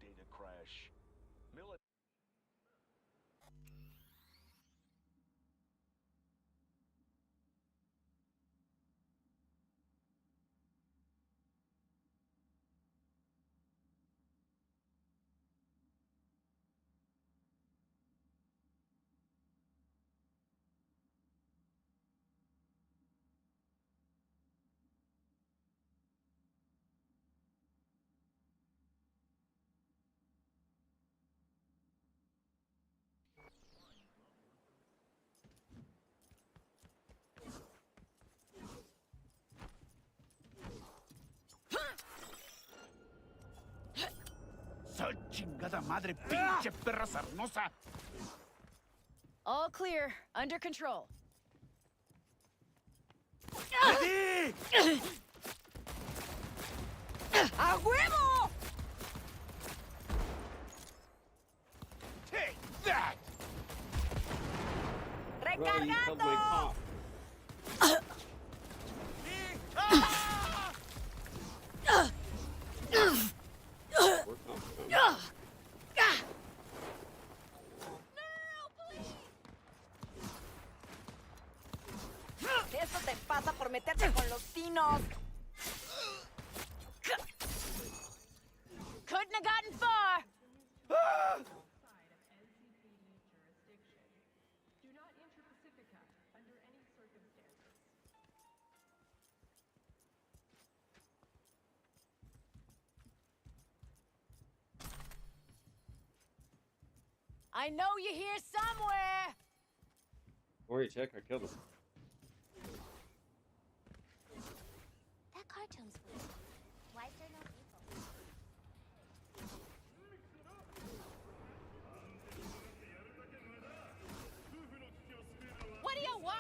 data crash. ¡Esa chingada madre, pinche perra sarnosa! All clear. Under control. ¡Ready! ¡A huevo! Take that! Bro, you killed my ¡Recargando! cop. We're coming. Eso te pasa por meterte con los dinos. Couldn't have gotten far. Do not enter Pacifica under any circumstances. I know you're here somewhere. Or you check, I killed him. That cartoon's weird. Why is there no people? What do you want?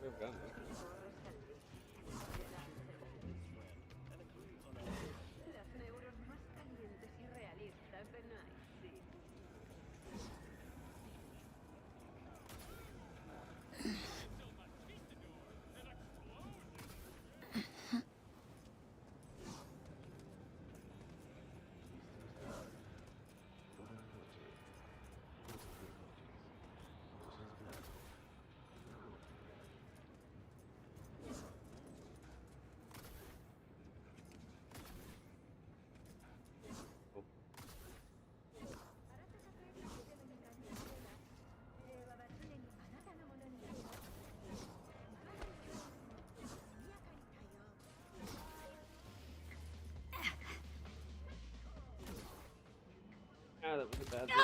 We've got it. Las neuros más calientes y realistas de Night City. Ah, that was a bad bit.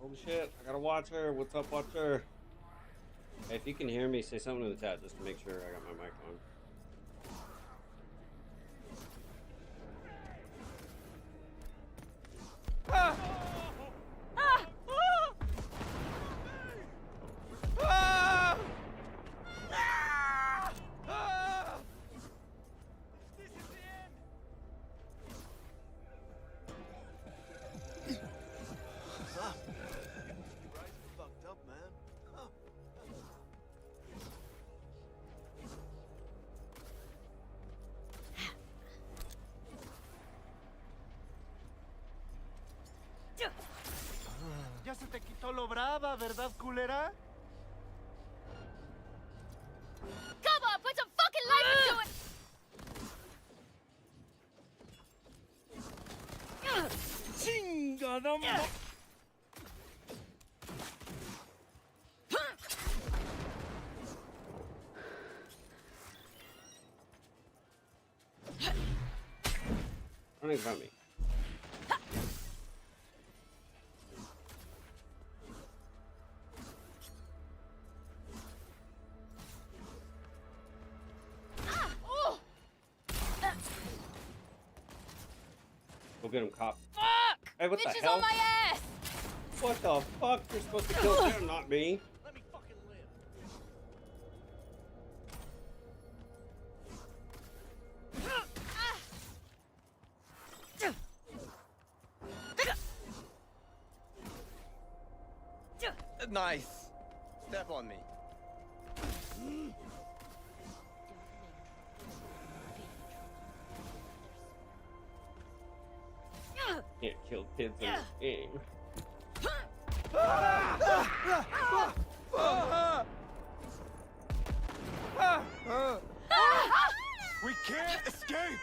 Holy shit, I gotta watch her. What's up, watcher? Hey, if you can hear me, say something in the chat just to make sure I got my mic on. Fucked up, man. Huh. Ya se te quitó lo brava, ¿verdad, culera? Come on, put some fucking life into it. ¡Chingada madre! Running from me. get him, cop. Fuck! Hey, what Bitch the is hell? on my ass! What the fuck? You're supposed to kill him, not me. Let me fucking live. Nice. Step on me. Can't kill kids in this game. We can't escape.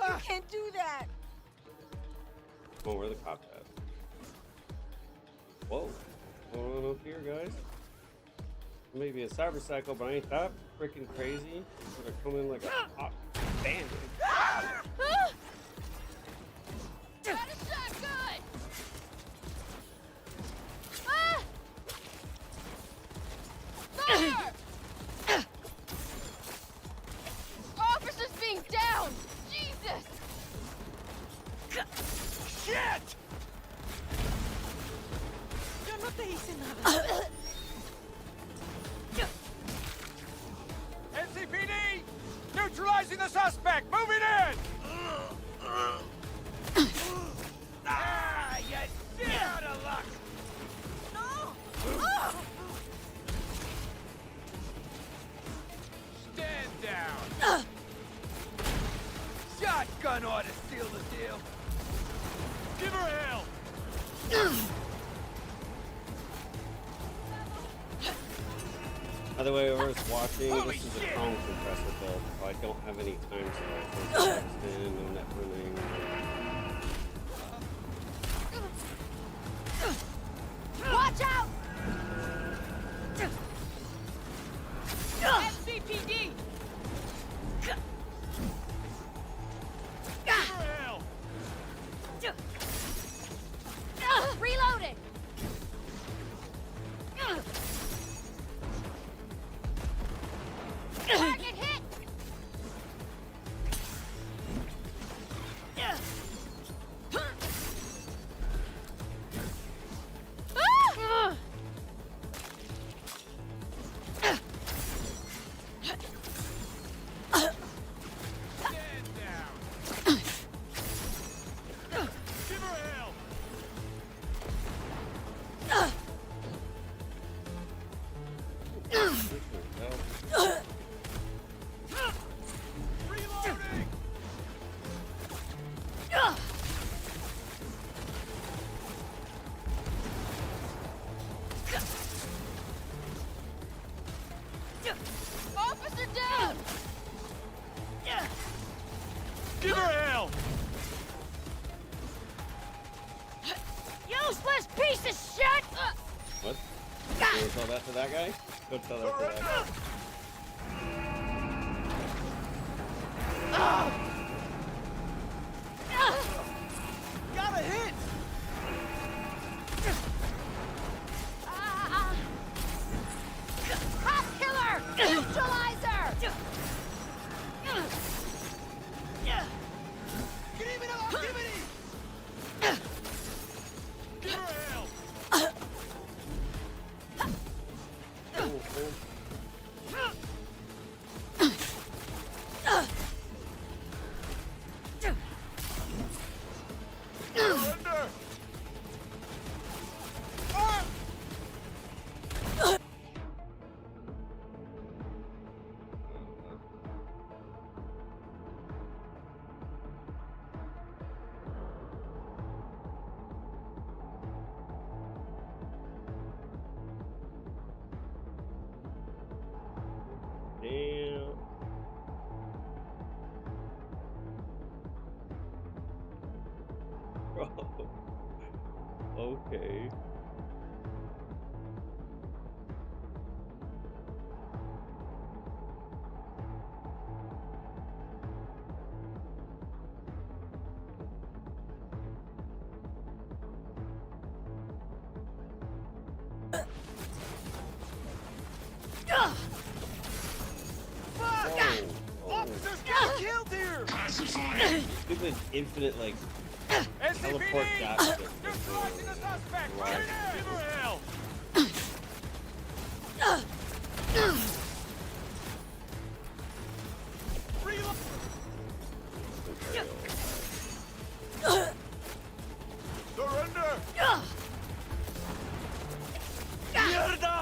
You can't do that. Oh, where are the cops at? Whoa. What's going on up here, guys? Maybe a cyber cycle, but I ain't that freaking crazy. I'm gonna come in like a hot bandit. Got a shotgun! Ah! Fire! Officers being down! Jesus! Shit! Yo no te hice nada. NCPD! Neutralizing the suspect! Moving in! Ah, you shit out of luck! Stand down! Shotgun ought to seal the deal. Give her hell! By the way, whoever's watching, Holy this is a shit! Chrome compressor build, so I don't have any time selections. No net running. Watch out! SCPD! Give her hell! Reloading! Target hit! Ah! Stand down! Give her hell! Reloading! Officer down! Give her hell! Useless piece of shit! What? You wanna tell that to that guy? Go tell that to that guy. Got a hit! Hot killer! Neutralizer! Criminal activity! Give her hell! Surrender! Ah! stupid infinite like SCPD! teleport gas shit. Neutralizing the suspect! Right. Give her hell! Reload! Surrender! Mierda!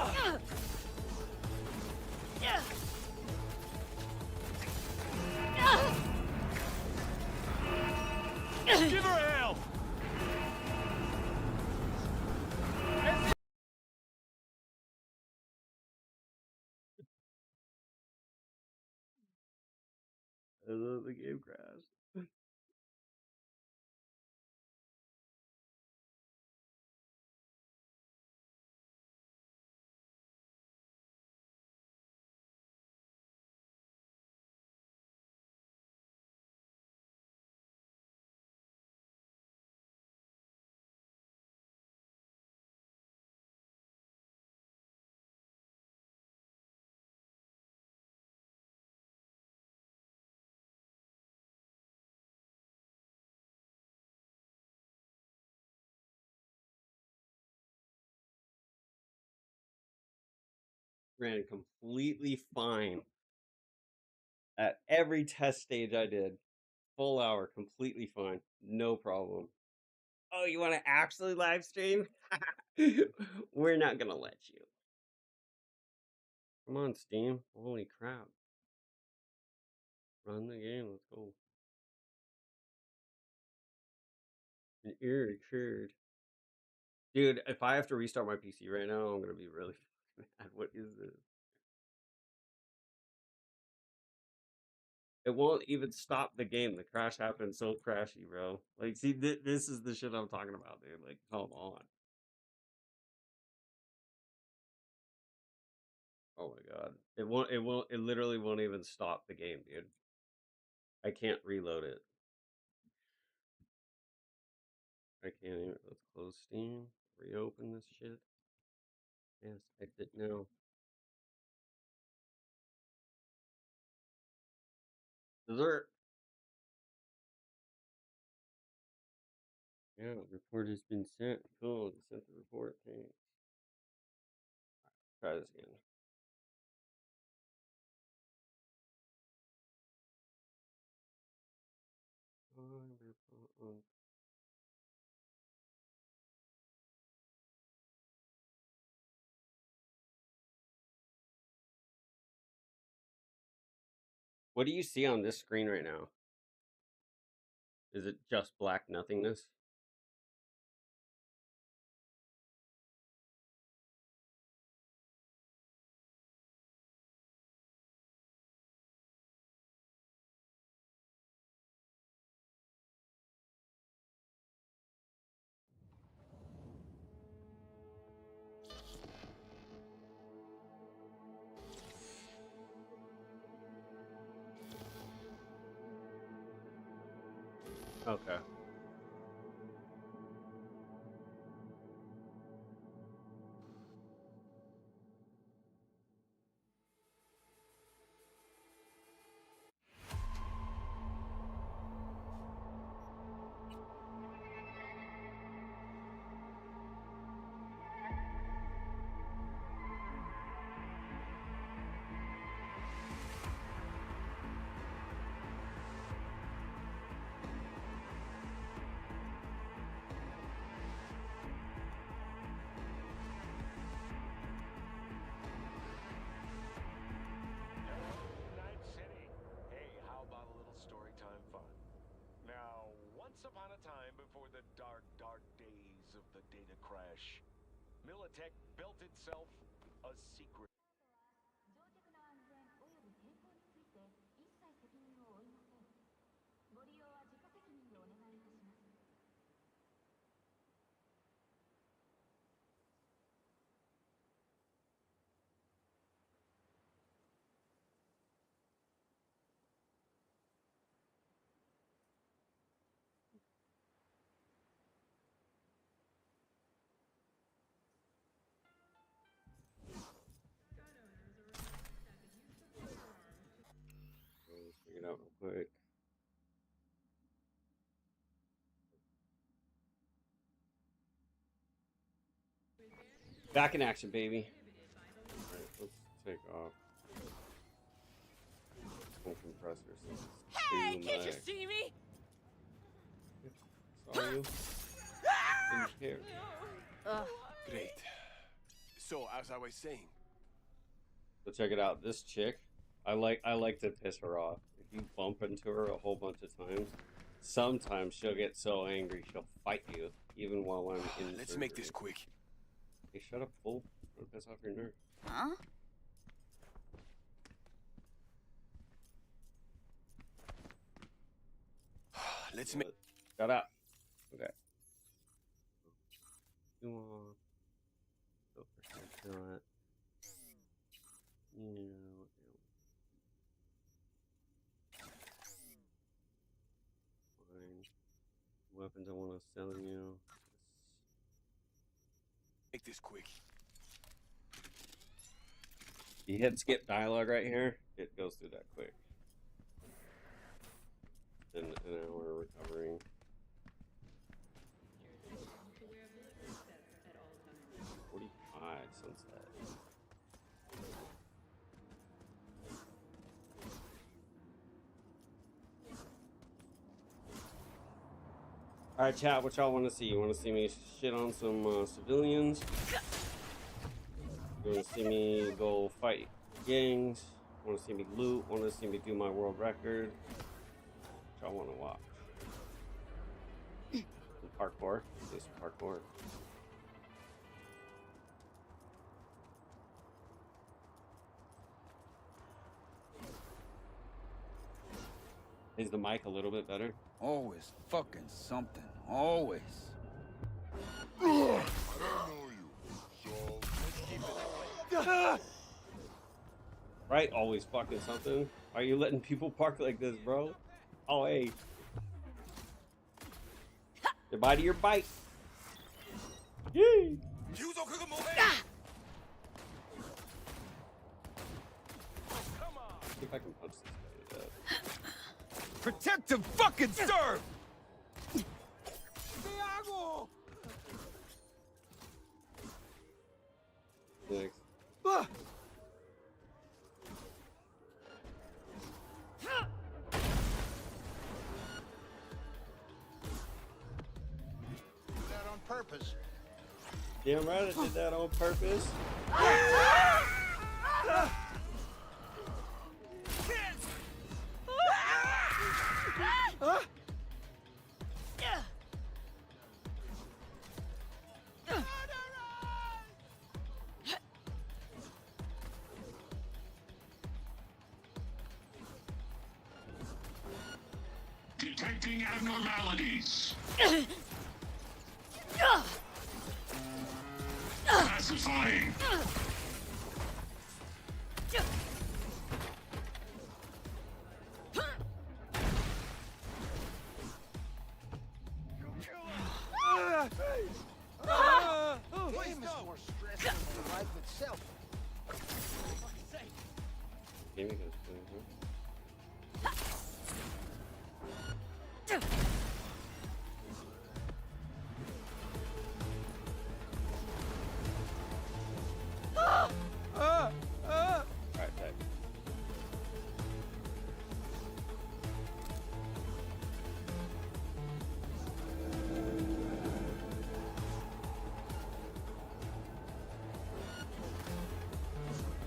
Give her hell! The game crashed. Ran completely fine at every test stage I did. Full hour, completely fine, no problem. Oh, you want to actually live stream? We're not gonna let you. Come on, Steam. Holy crap. Run the game, let's go. An eerie curd. Dude, if I have to restart my PC right now, I'm gonna be really mad. What is this? It won't even stop the game. The crash happened so crashy, bro. Like, see, this is the shit I'm talking about, dude. Like, come on. Oh my god. It literally won't even stop the game, dude. I can't reload it. I can't even. Let's close Steam. Reopen this shit. Yes, exit now. Dessert. Yeah, report has been sent. Cool. Sent the report. Thanks. Try this again. What do you see on this screen right now? Is it just black nothingness? Okay. Night City. Hey, how about a little story time fun? Now, once upon a time before the dark, dark days of the data crash, Militech built itself a secret. 乗客の安全および健康について一切責任を負いません。ご利用は自己責任でお願いいたします。Back in action, baby. Alright, let's take off some compressors. Hey, can't you see me? Saw you. Didn't care. Ugh. Great. So, as I was saying, So check it out. This chick, I like to piss her off. If you bump into her a whole bunch of times, sometimes she'll get so angry she'll fight you, even while I'm in. let's make this quick. Hey, shut up, fool! Don't piss off your nerve. Huh? Let's make. Shut up. Okay. You want? Go for headshot. You know. Fine. Weapons I want to sell you. Make this quick. You hit skip dialogue right here, it goes through that quick. In an hour recovering. Sunset. Alright, chat, what y'all want to see? You want to see me shit on some civilians? You want to see me go fight gangs? Want to see me loot? Want to see me do my world record? What y'all want to watch? Some parkour. Do some parkour. Is the mic a little bit better? Always fucking something. Always. I don't know you, so Right? Always fucking something. Are you letting people park like this, bro? Oh, hey. Goodbye to your bike. Yay! See if I can punch this guy to death. Protect and fucking serve! Next. that on purpose. Damn right I did that on purpose. Detecting abnormalities. Pacifying. Game is more stressful than life itself. Gaming is cool, huh? Alright, tag.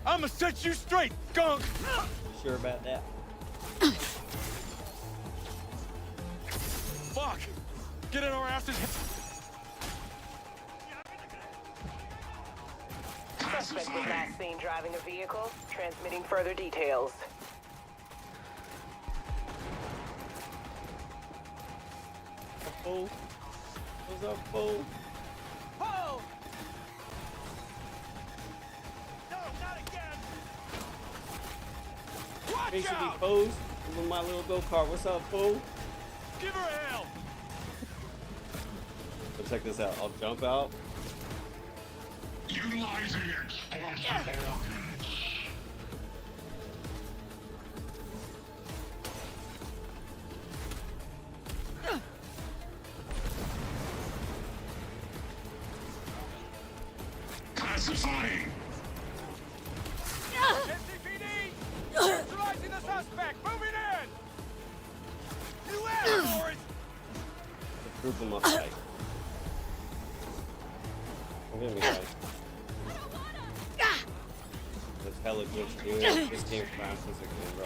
I'ma set you straight, skunk! Sure about that? Fuck! Get in our asses! Suspect was last seen driving a vehicle, transmitting further details. Fool? What's up, fool? Oh! No, not again! Watch Basically out! foes with my little go-kart. What's up, fool? Give her hell! So check this out. I'll jump out. Utilizing explosive ordnance. of them must fight. I'm gonna be right. That's hella glitch, dude. This game's fast as it can, bro.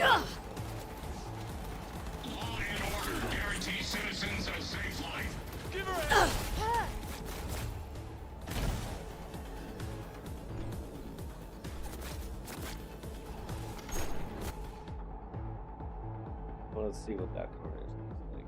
Law and order guarantee citizens a safe life. Give her hell! Well, let's see what that carnage looks like.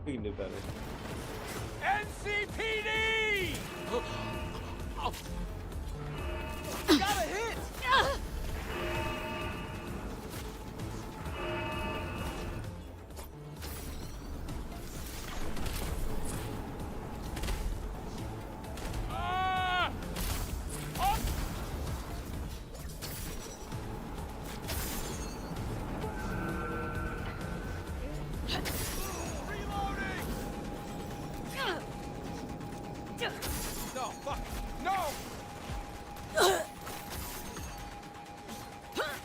We can do better. NCPD! Got a hit! Ah! Oh! Reloading! No, fuck! No!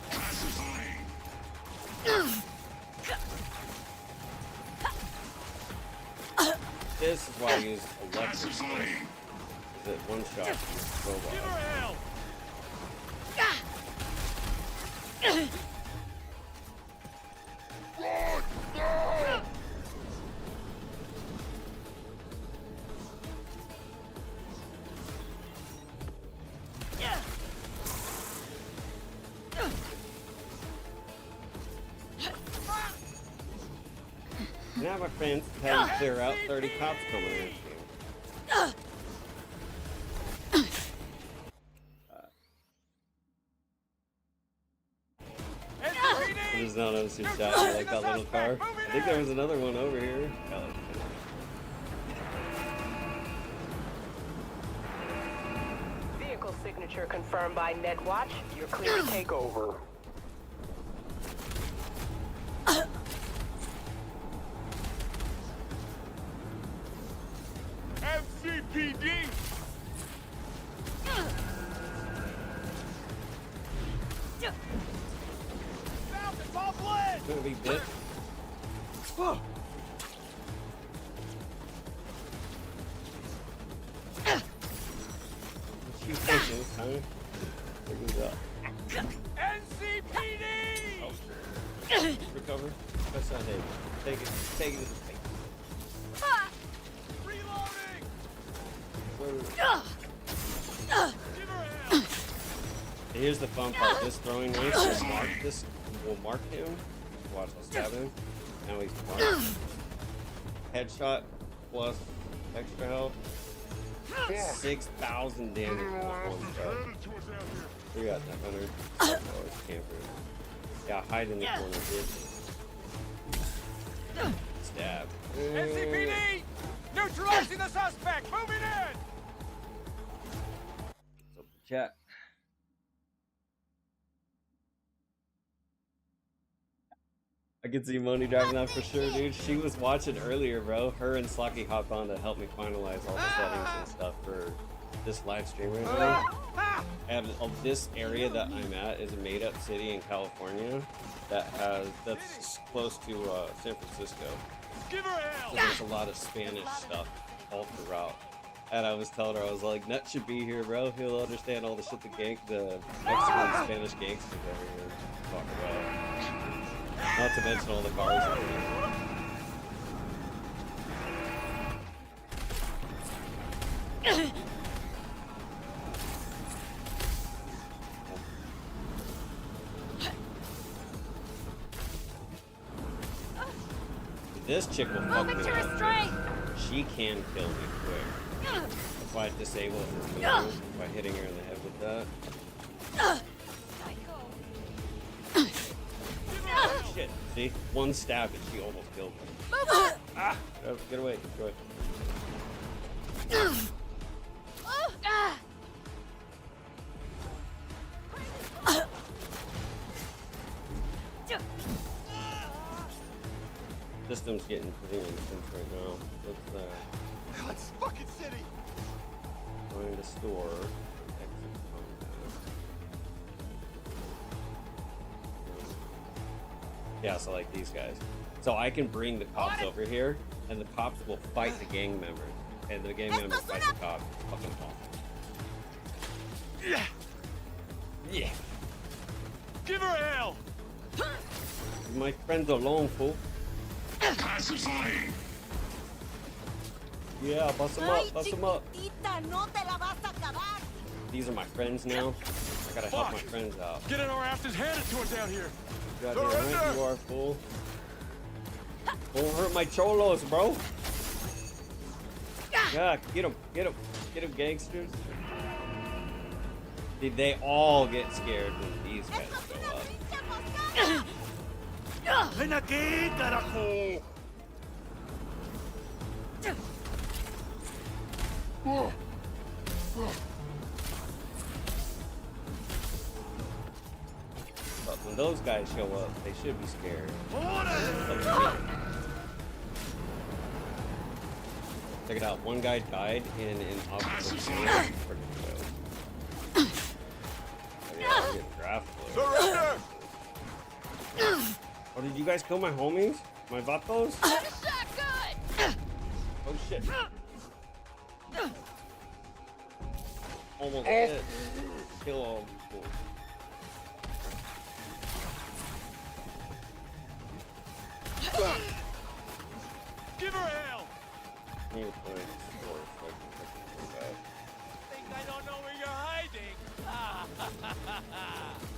Pacifying. This is why I use electric. Pacifying. Is it one shot robot? Give her hell! Now my friends had to clear out 30 cops coming in. I just don't notice who shot me, like that little car. I think there was another one over here. Vehicle signature confirmed by NetWatch. You're clear to take over. MCPD! Found the top lead! Gonna be bit. What you thinking, son? Look at that. NCPD! Recover. Press on David. Take it to the face. Reloading! Give her hell! Here's the fun part. This throwing knife will mark this. Will mark him. Watch, I'll stab him. Now he's marked. Headshot plus extra health. 6,000 damage with one shot. We got that 100. Oh, it's camper. Yeah, hide in the corner, bitch. Stab. NCPD! Neutralizing the suspect! Moving in! What's up, chat? I could see Moni driving that for sure, dude. She was watching earlier, bro. Her and Slocky hopped on to help me finalize all the settings and stuff for this live stream right now. And this area that I'm at is a made-up city in California that's close to San Francisco. Give her hell! So there's a lot of Spanish stuff all throughout. And I was telling her, I was like, Nut should be here, bro. He'll understand all the shit the Mexican and Spanish gangsters over here talk about. Not to mention all the cars. This chick will fuck me up. She can kill me quick. If I disable her movement by hitting her in the head with that. Shit. See? One stab and she almost killed me. Ah! Get away. Get away. System's getting pretty intense right now. What's that? It's fucking city. Going to store. Exit combat. Yeah, so like these guys. So I can bring the cops over here, and the cops will fight the gang members, and the gang members fight the cops. It's fucking awesome. Yeah. Yeah. Give her hell. My friends alone, fool. Pacifying. Yeah, bust them up, bust them up. These are my friends now. I gotta help my friends out. Get in our afters, hand it to her down here. Goddamn right you are, fool. Don't hurt my cholos, bro. Yeah, get them, gangsters. Did they all get scared when these guys show up? Ven aquí, carajo. But when those guys show up, they should be scared. Check it out. One guy died in an obstacle. Surrender! Oh, did you guys kill my homies? My vatos? Oh shit. Almost hit. Kill all people. Give her hell! Need to play this door so I can pick this guy. Think I don't know where you're hiding?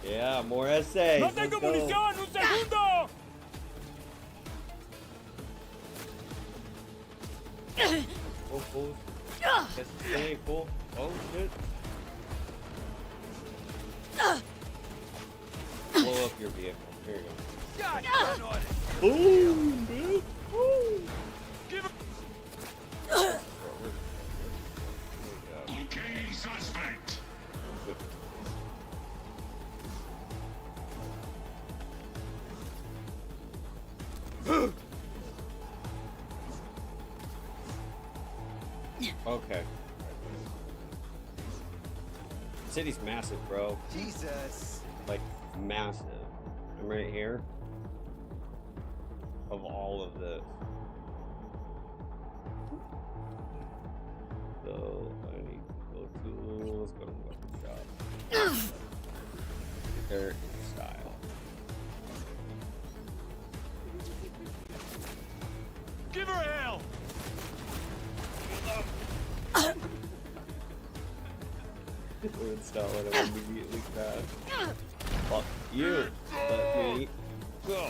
Yeah, more essays. ¡No Let's tengo go. munición! ¡Un segundo! Oh, fool. Guess it ain't full. Oh, shit. Blow up your vehicle. Here you go. God, on it. Boom, dude. Woo. Give her... Locating suspect. Okay. City's massive, bro. Jesus. Like, massive. I'm right here. Of all of this. So, I need to go to... Let's go to the weapon shop. There in style. Give her hell! We're in style and I'm immediately crash. Fuck you. Let me go.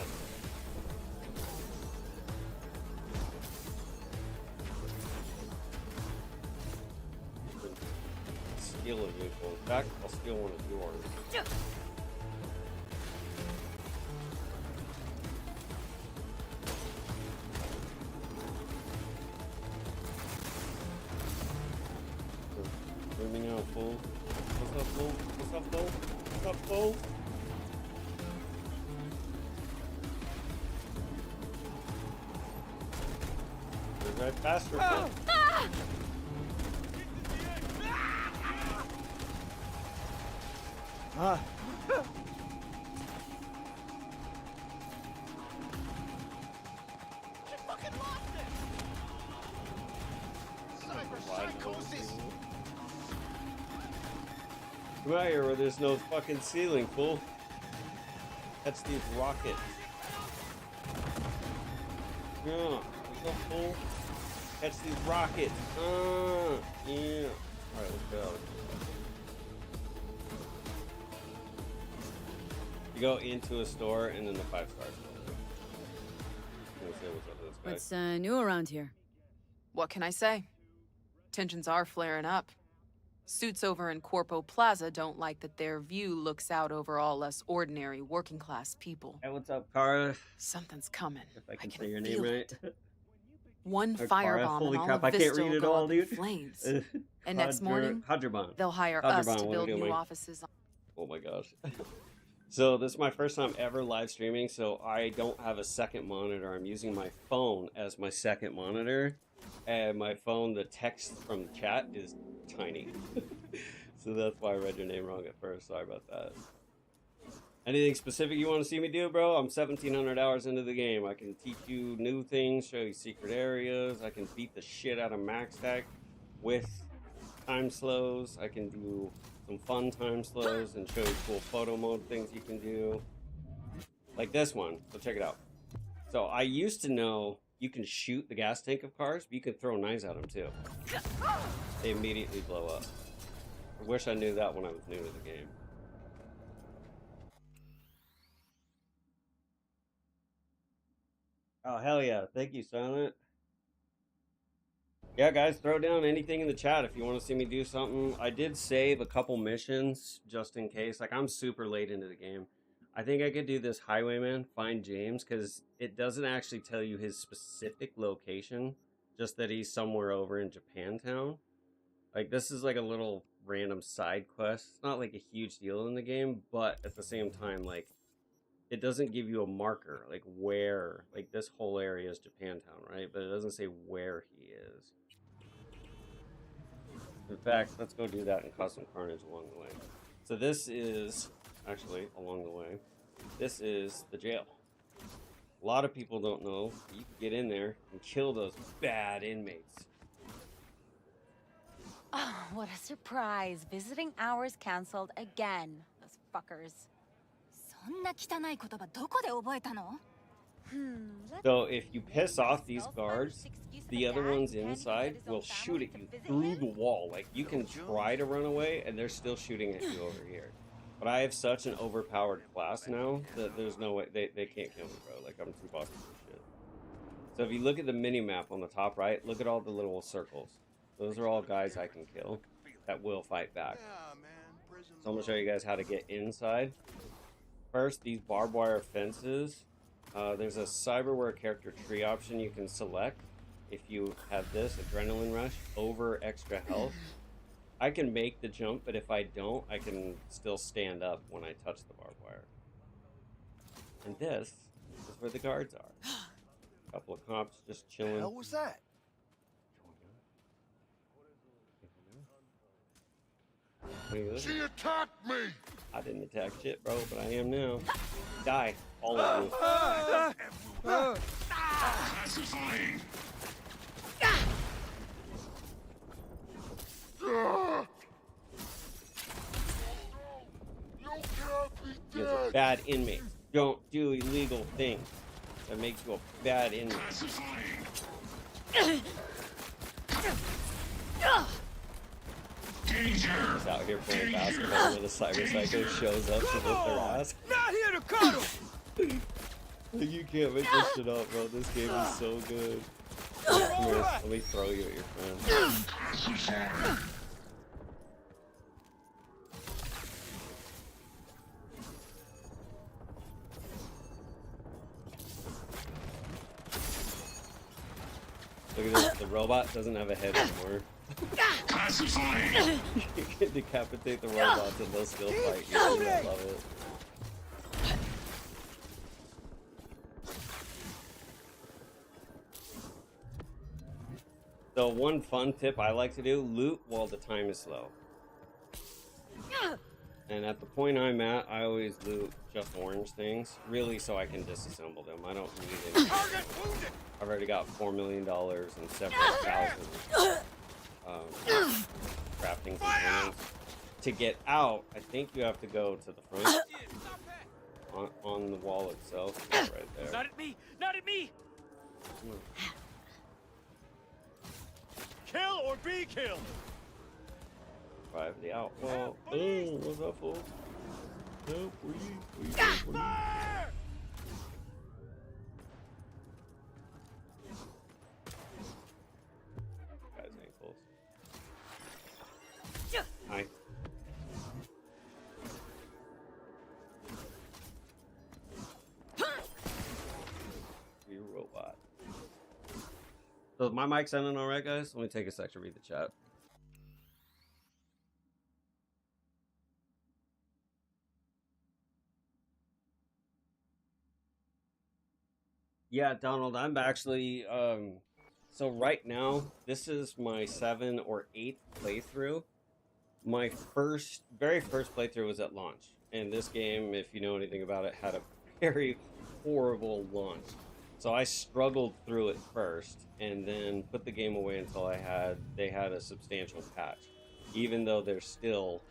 Steal a vehicle. In fact, I'll steal one of yours. Zooming out, fool. What's up, fool? What's up, fool? What's up, fool? You're right faster, fool. You fucking lost it. Cyberpsychosis. Come out here where there's no fucking ceiling, fool. That's these rockets. Yeah, let's go, fool. Catch these rockets. Yeah. Alright, let's go. You go into a store and then the 5-star store. Let's see what's up with this guy. What's new around here? What can I say? Tensions are flaring up. Suits over in Corpo Plaza don't like that their view looks out over all us ordinary working-class people. Hey, what's up, Kara? Something's coming. If I can say can your name feel right. it. One Or firebomb holy and all crap, of I can't Vista read will it go all, up in dude. flames. And next morning, Hadribon. they'll hire us Hadribon, to wanna build do new my- offices. Oh my gosh. So this is my first time ever live streaming, so I don't have a second monitor. I'm using my phone as my second monitor. And my phone, the text from the chat is tiny. So that's why I read your name wrong at first. Sorry about that. Anything specific you want to see me do, bro? I'm 1,700 hours into the game. I can teach you new things, show you secret areas. I can beat the shit out of max stack with time slows. I can do some fun time slows and show you cool photo mode things you can do. Like this one. So check it out. So I used to know you can shoot the gas tank of cars, but you can throw knives at them too. They immediately blow up. I wish I knew that when I was new to the game. Oh, hell yeah. Thank you, Silent. Yeah, guys, throw down anything in the chat if you want to see me do something. I did save a couple missions just in case. Like, I'm super late into the game. I think I could do this Highwayman, find James, because it doesn't actually tell you his specific location, just that he's somewhere over in Japantown. Like, this is like a little random side quest. It's not like a huge deal in the game, but at the same time, like, it doesn't give you a marker, like where, like this whole area is Japantown, right? But it doesn't say where he is. In fact, let's go do that and cause some carnage along the way. So this is, actually, along the way, this is the jail. A lot of people don't know you can get in there and kill those bad inmates. Oh, what a surprise. Visiting hours canceled again. Those fuckers. So if you piss off these guards, the other ones inside will shoot at you through the wall. Like, you can try to run away and they're still shooting at you over here. But I have such an overpowered class now that there's no way they can't kill me, bro. Like, I'm too busted for shit. So if you look at the mini map on the top right, look at all the little circles. Those are all guys I can kill that will fight back. So I'm gonna show you guys how to get inside. First, these barbed wire fences. There's a cyberware character tree option you can select if you have this adrenaline rush over extra health. I can make the jump, but if I don't, I can still stand up when I touch the barbed wire. And this is where the guards are. A couple of cops just chilling. What the hell was that? She attacked me! I didn't attack shit, bro, but I am now. Die, all of you. Pacifying! You're a bad inmate. Don't do illegal things. That makes you a bad inmate. Danger! Just out here playing basketball when the cyber psycho shows up to whip their ass. Not here to cuddle! You can't make this shit up, bro. This game is so good. Come here, let me throw you at your friend. Look at this, the robot doesn't have a head anymore. Pacifying! You can decapitate the robots and they'll still fight you. I love it. So one fun tip I like to do, loot while the time is slow. And at the point I'm at, I always loot just orange things, really so I can disassemble them. I don't need any. I've already got $4 million and several thousand crafting components. To get out, I think you have to go to the front on the wall itself. It's right there. Not at me! Not at me! Kill or be killed! Drive the outlaw. Oh, what's up, fool? Help, please. Guy's ankles. Hi. You robot. So is my mic sounding all right, guys? Let me take a sec to read the chat. Yeah, Donald, I'm actually so right now this is my 7th or 8th playthrough. My very first playthrough was at launch, and this game, if you know anything about it, had a very horrible launch. So I struggled through it first, and then put the game away until they had a substantial patch. Even though there's still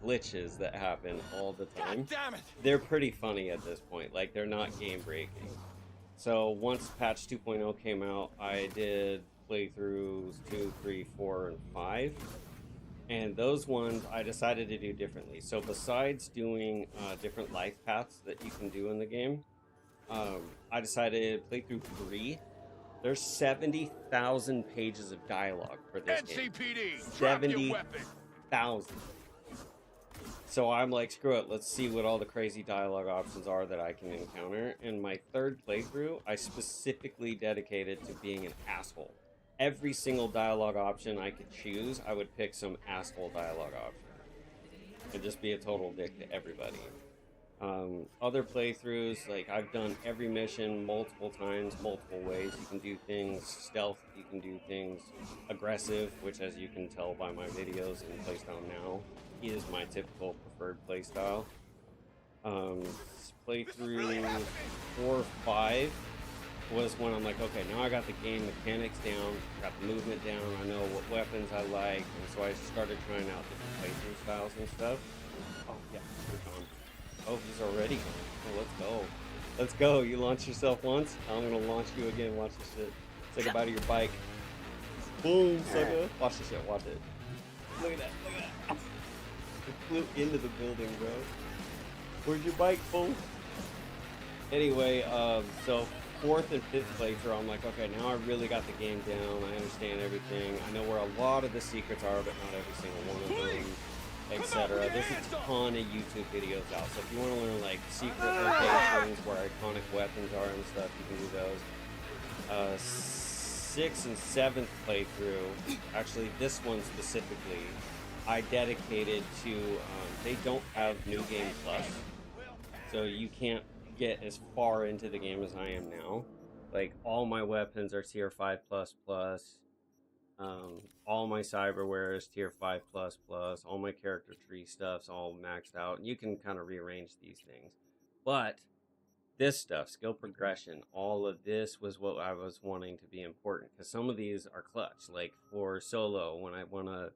glitches that happen all the time, God damn it! They're pretty funny at this point. Like, they're not game breaking. So once patch 2.0 came out, I did playthroughs 2, 3, 4, and 5. And those ones I decided to do differently. So besides doing different life paths that you can do in the game, I decided to play through 3. There's 70,000 pages of dialogue for this game. NCPD, drop your weapon. 70,000. So I'm like, screw it, let's see what all the crazy dialogue options are that I can encounter. In my 3rd playthrough, I specifically dedicated to being an asshole. Every single dialogue option I could choose, I would pick some asshole dialogue option. And just be a total dick to everybody. Other playthroughs, like I've done every mission multiple times, multiple ways. You can do things stealth, you can do things aggressive, which as you can tell by my videos and playstyle now, is my typical preferred playstyle. Playthrough 4, 5 was when I'm like, okay, now I got the game mechanics down, got the movement down, I know what weapons I like, and so I started trying out different playthrough styles and stuff. Oh yeah, we're gone. Oh, he's already gone. Oh, let's go. Let's go. You launched yourself once, I'm gonna launch you again. Watch this shit. Say goodbye to your bike. Boom, sucker. Watch this shit, watch it. Look at that, look at that. It flew into the building, bro. Where's your bike, fool? Anyway, so 4th and 5th playthrough, I'm like, okay, now I really got the game down. I understand everything. I know where a lot of the secrets are, but not every single one of them, etc. There's a ton of YouTube videos out, so if you want to learn like secret locations where iconic weapons are and stuff, you can do those. 6th and 7th playthrough, actually this one specifically, I dedicated to, they don't have New Game Plus, so you can't get as far into the game as I am now. Like, all my weapons are tier 5++, all my cyberware is tier 5++, all my character tree stuff's all maxed out, and you can kind of rearrange these things. But this stuff, skill progression, all of this was what I was wanting to be important, because some of these are clutch. Like for solo, when I want a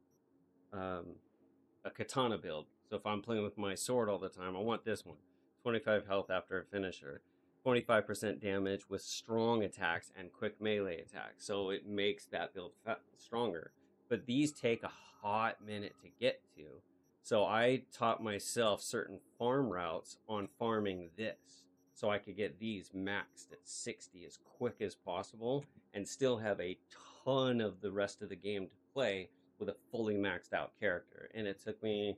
katana build, so if I'm playing with my sword all the time, I want this one. 25 health after a finisher, 25% damage with strong attacks and quick melee attacks, so it makes that build stronger. But these take a hot minute to get to, so I taught myself certain farm routes on farming this, so I could get these maxed at 60 as quick as possible and still have a ton of the rest of the game to play with a fully maxed out character. And it took me,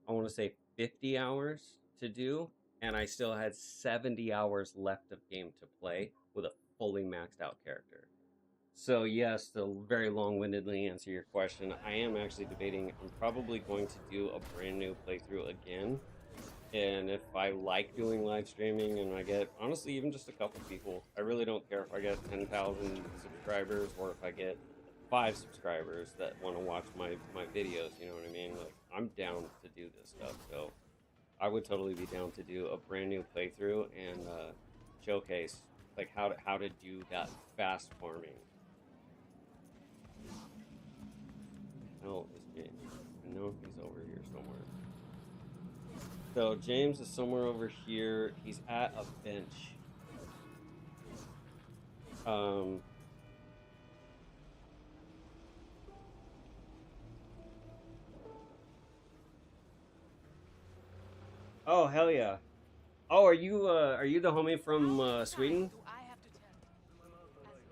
I want to say 50 hours to do, and I still had 70 hours left of game to play with a fully maxed out character. So yes, to very long-windedly answer your question, I am actually debating, I'm probably going to do a brand new playthrough again. And if I like doing live streaming and I get, honestly, even just a couple people, I really don't care if I get 10,000 subscribers or if I get 5 subscribers that want to watch my videos, you know what I mean? Like, I'm down to do this stuff, so I would totally be down to do a brand new playthrough and showcase like how to do that fast farming. Oh, is James? I know he's over here somewhere. So James is somewhere over here. He's at a bench. Oh, hell yeah. Oh, are you the homie from Sweden?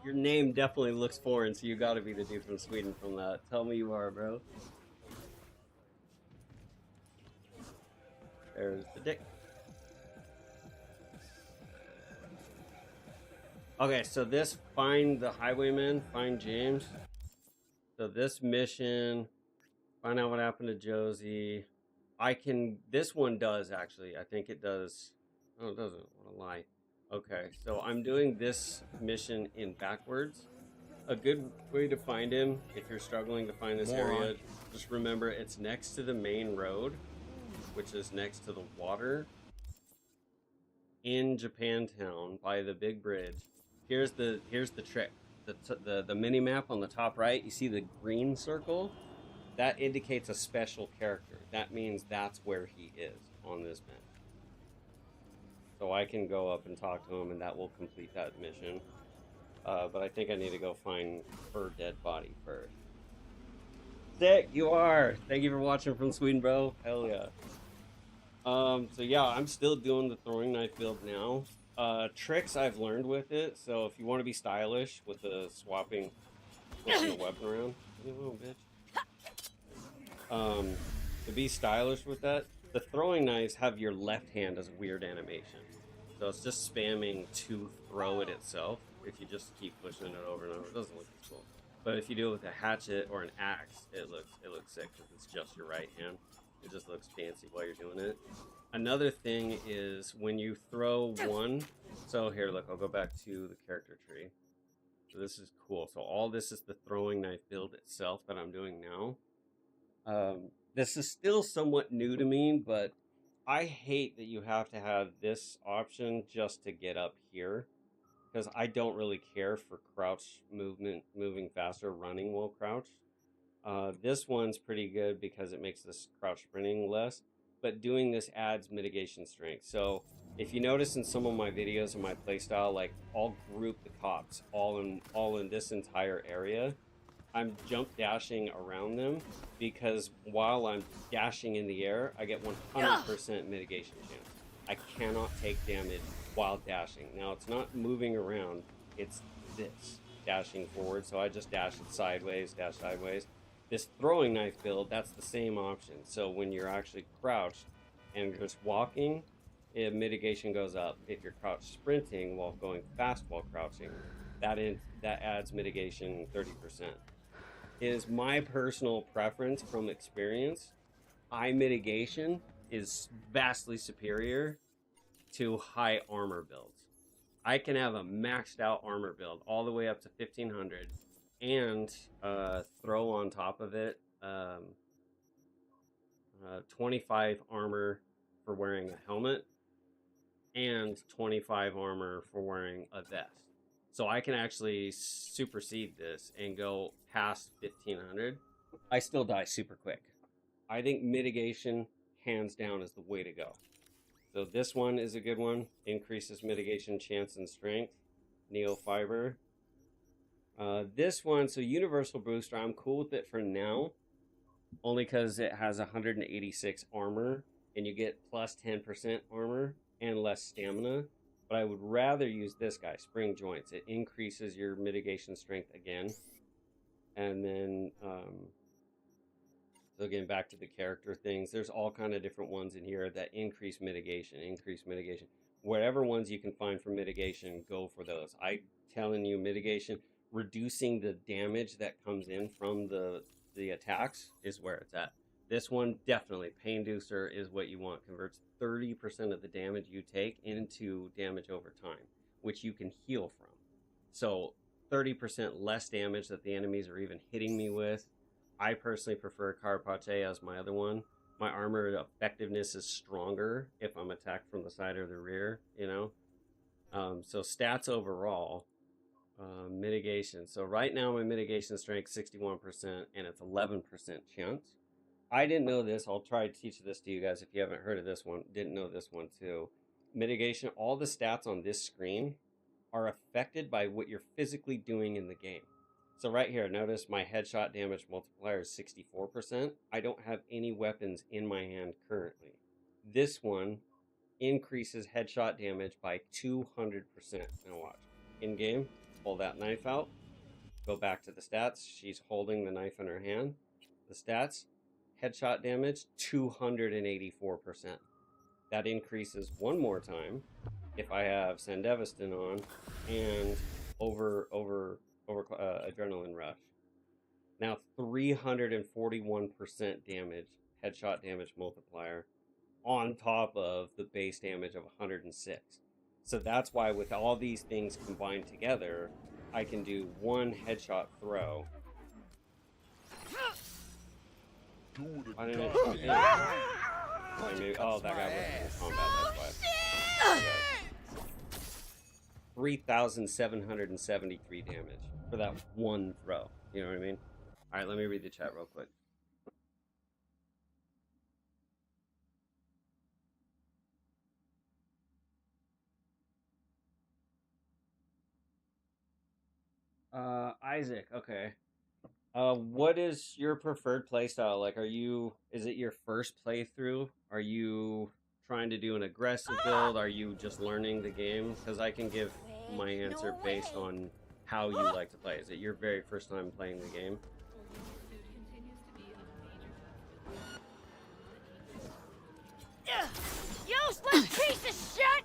Your name definitely looks foreign, so you gotta be the dude from Sweden from that. Tell me you are, bro. There's the dick. Okay, so this find the highwayman, find James. So this mission, find out what happened to Josie. This one does actually. I think it does. Oh, it doesn't. What a lie. Okay, so I'm doing this mission in backwards. A good way to find him, if you're struggling to find this area, just remember it's next to the main road, which is next to the water in Japantown by the big bridge. Here's the trick. The mini map on the top right, you see the green circle? That indicates a special character. That means that's where he is on this map. So I can go up and talk to him, and that will complete that mission. But I think I need to go find her dead body first. Sick, you are! Thank you for watching from Sweden, bro. Hell yeah. So yeah, I'm still doing the throwing knife build now. Tricks I've learned with it, so if you want to be stylish with the switching the weapon around. You little bitch. To be stylish with that, the throwing knives have your left hand as a weird animation. So it's just spamming to throw it itself. If you just keep pushing it over and over, it doesn't look as cool. But if you do it with a hatchet or an axe, it looks sick because it's just your right hand. It just looks fancy while you're doing it. Another thing is when you throw one. So here, look, I'll go back to the character tree. So this is cool. So all this is the throwing knife build itself that I'm doing now. This is still somewhat new to me, but I hate that you have to have this option just to get up here, because I don't really care for crouch movement, moving faster, running while crouched. This one's pretty good because it makes this crouch sprinting less, but doing this adds mitigation strength. So if you notice in some of my videos in my playstyle, like I'll group the cops all in this entire area. I'm jump dashing around them because while I'm dashing in the air, I get 100% mitigation chance. I cannot take damage while dashing. Now it's not moving around, it's this, dashing forward. So I just dash it sideways, dash sideways. This throwing knife build, that's the same option. So when you're actually crouched and just walking, mitigation goes up. If you're crouched sprinting while going fast while crouching, that adds mitigation 30%. Is my personal preference from experience. High mitigation is vastly superior to high armor builds. I can have a maxed out armor build all the way up to 1500 and throw on top of it 25 armor for wearing a helmet and 25 armor for wearing a vest. So I can actually supersede this and go past 1500. I still die super quick. I think mitigation, hands down, is the way to go. So this one is a good one. Increases mitigation chance and strength. Neo Fiber. This one, so Universal Booster, I'm cool with it for now. Only because it has 186 armor. And you get plus 10% armor and less stamina. But I would rather use this guy, Spring Joints. It increases your mitigation strength again. And then, so again, back to the character things. There's all kind of different ones in here that increase mitigation. Whatever ones you can find for mitigation, go for those. I'm telling you, mitigation, reducing the damage that comes in from the attacks is where it's at. This one, definitely, Pain Deucer is what you want. Converts 30% of the damage you take into damage over time, which you can heal from. So 30% less damage that the enemies are even hitting me with. I personally prefer Carapace as my other one. My armor effectiveness is stronger if I'm attacked from the side or the rear, you know? So stats overall, mitigation. So right now my mitigation strength 61% and it's 11% chance. I didn't know this. I'll try to teach this to you guys if you haven't heard of this one. Didn't know this one too. Mitigation, all the stats on this screen are affected by what you're physically doing in the game. So right here, notice my headshot damage multiplier is 64%. I don't have any weapons in my hand currently. This one increases headshot damage by 200%. Now watch. In game, pull that knife out. Go back to the stats. She's holding the knife in her hand. The stats. Headshot damage, 284%. That increases one more time if I have Sandevistan on and over Adrenaline Rush. Now 341% damage, headshot damage multiplier, on top of the base damage of 106. So that's why with all these things combined together, I can do one headshot throw. Why didn't it come in? Oh, that guy wasn't in combat, that's why. 3,773 damage for that one throw. You know what I mean? Alright, let me read the chat real quick. Isaac, okay. What is your preferred playstyle? Like, is it your first playthrough? Are you trying to do an aggressive build? Are you just learning the game? Because I can give my answer based on how you like to play. Is it your very first time playing the game? Useless piece of shit!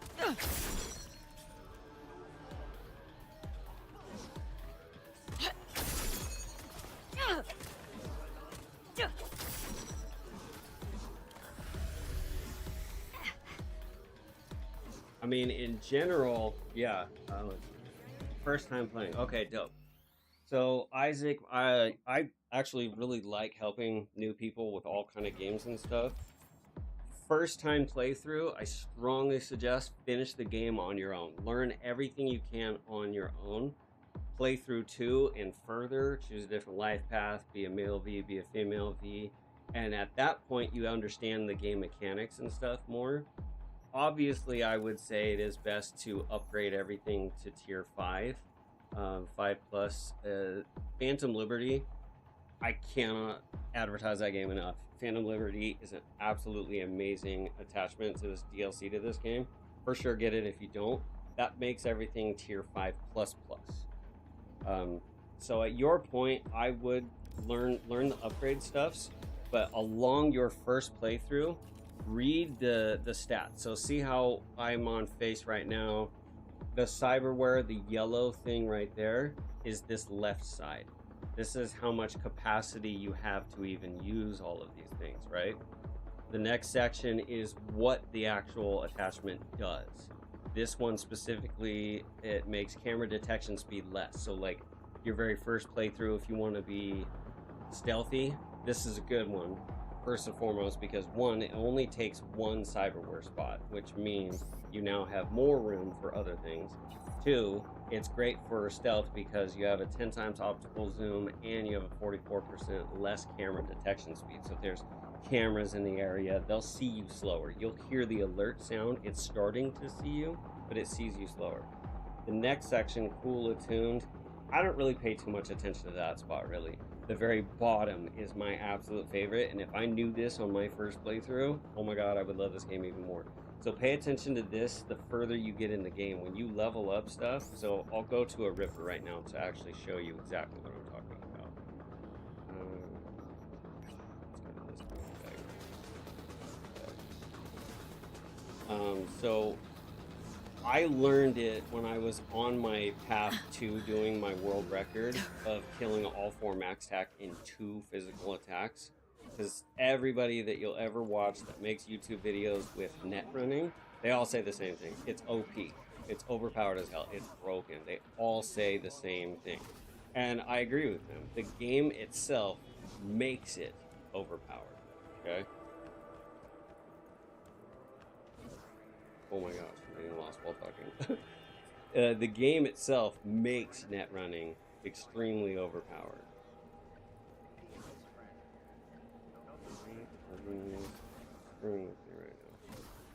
I mean, in general, yeah. First time playing. Okay, dope. So Isaac, I actually really like helping new people with all kind of games and stuff. First time playthrough, I strongly suggest finish the game on your own. Learn everything you can on your own. Play through 2 and further. Choose a different life path. Be a male V, be a female V. And at that point, you understand the game mechanics and stuff more. Obviously, I would say it is best to upgrade everything to tier 5. 5 plus. Phantom Liberty, I cannot advertise that game enough. Phantom Liberty is an absolutely amazing attachment to this DLC to this game. For sure, get it if you don't. That makes everything tier 5 plus plus. So at your point, I would learn the upgrade stuffs, but along your first playthrough, read the stats. So see how I'm on face right now. The cyberware, the yellow thing right there, is this left side. This is how much capacity you have to even use all of these things, right? The next section is what the actual attachment does. This one specifically, it makes camera detection speed less. So like your very first playthrough, if you want to be stealthy, this is a good one. First and foremost, because one, it only takes one cyberware spot, which means you now have more room for other things. 2, it's great for stealth because you have a 10 times optical zoom and you have a 44% less camera detection speed. So if there's cameras in the area, they'll see you slower. You'll hear the alert sound. It's starting to see you, but it sees you slower. The next section, cool attuned. I don't really pay too much attention to that spot, really. The very bottom is my absolute favorite, and if I knew this on my first playthrough, oh my god, I would love this game even more. So pay attention to this the further you get in the game. When you level up stuff, so I'll go to a Ripper right now to actually show you exactly what I'm talking about. Let's go to this bag. So I learned it when I was on my path to doing my world record of killing all 4 max attack in 2 physical attacks. Because everybody that you'll ever watch that makes YouTube videos with net running, they all say the same thing. It's OP. It's overpowered as hell. It's broken. They all say the same thing. And I agree with them. The game itself makes it overpowered. Okay? Oh my gosh, I'm getting lost while talking. The game itself makes net running extremely overpowered.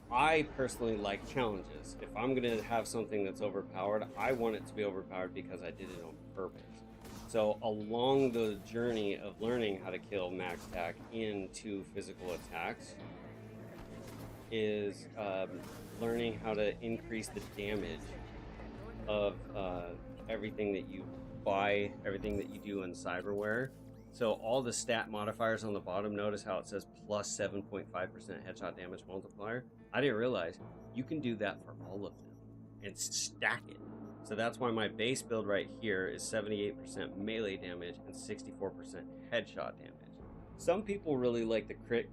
I personally like challenges. If I'm going to have something that's overpowered, I want it to be overpowered because I did it on purpose. So along the journey of learning how to kill max attack into physical attacks is learning how to increase the damage of everything that you buy, everything that you do in cyberware. So all the stat modifiers on the bottom, notice how it says plus 7.5% headshot damage multiplier. I didn't realize you can do that for all of them. and stack it. So that's why my base build right here is 78% melee damage and 64% headshot damage. Some people really like the crit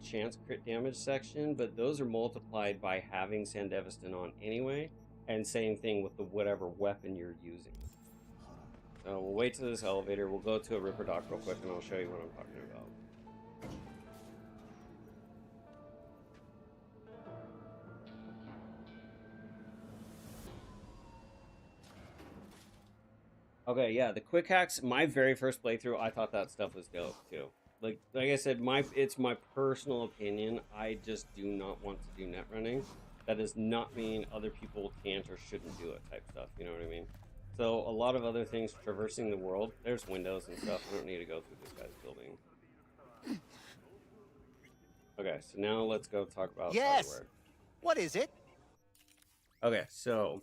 damage section, but those are multiplied by having Sandevistan on anyway, and same thing with the whatever weapon you're using. So we'll wait to this elevator. We'll go to a Ripper Dock real quick, and I'll show you what I'm talking about. Okay, yeah, the quick hacks, my very first playthrough, I thought that stuff was dope too. Like I said, it's my personal opinion. I just do not want to do net running. That does not mean other people can't or shouldn't do it type stuff, you know what I mean? So a lot of other things, traversing the world, there's windows and stuff. I don't need to go through this guy's building. Okay, so now let's go talk about cyberware. What is it? Okay, so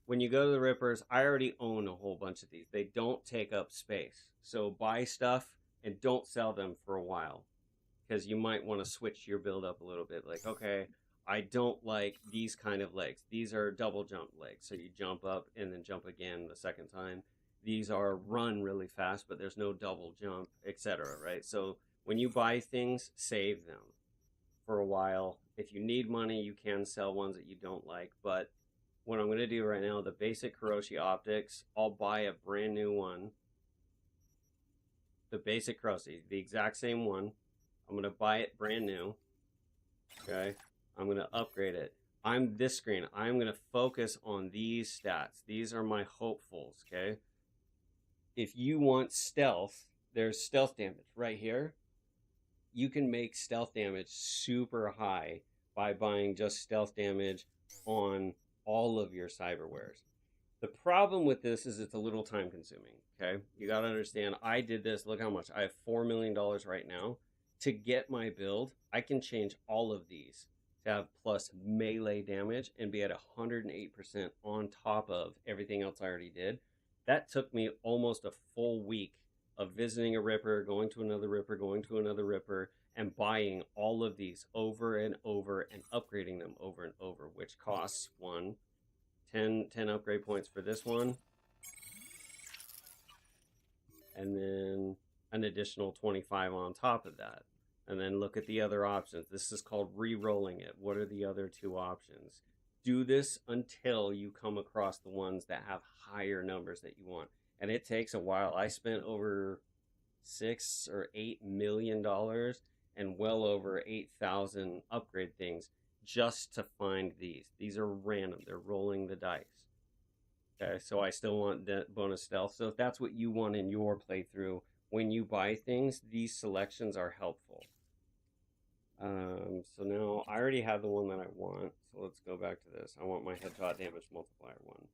when you go to the Rippers, I already own a whole bunch of these. They don't take up space. So buy stuff and don't sell them for a while, because you might want to switch your build up a little bit. Like, okay, I don't like these kind of legs. These are double jump legs. So you jump up and then jump again the second time. These are run really fast, but there's no double jump, etc. Right? So when you buy things, save them for a while. If you need money, you can sell ones that you don't like. But what I'm going to do right now, the basic Kuroshi optics, I'll buy a brand new one. The basic Kuroshi, the exact same one. I'm going to buy it brand new. Okay. I'm going to upgrade it. I'm this screen. I'm going to focus on these stats. These are my hopefuls. Okay. If you want stealth, there's stealth damage right here. You can make stealth damage super high by buying just stealth damage on all of your cyberwares. The problem with this is it's a little time consuming. Okay, you got to understand, I did this. Look how much I have. $4 million right now to get my build. I can change all of these to have plus melee damage and be at 108% on top of everything else I already did. That took me almost a full week of visiting a Ripper, going to another Ripper, going to another Ripper, and buying all of these over and over and upgrading them over and over, which costs 10 upgrade points for this one, and then an additional 25 on top of that. And then look at the other options. This is called re-rolling it. What are the other two options? Do this until you come across the ones that have higher numbers that you want. And it takes a while. I spent over $6 or $8 million and well over 8,000 upgrade things just to find these. These are random. They're rolling the dice. Okay, so I still want that bonus stealth. So if that's what you want in your playthrough, when you buy things, these selections are helpful. So now I already have the one that I want. So let's go back to this. I want my headshot damage multiplier one.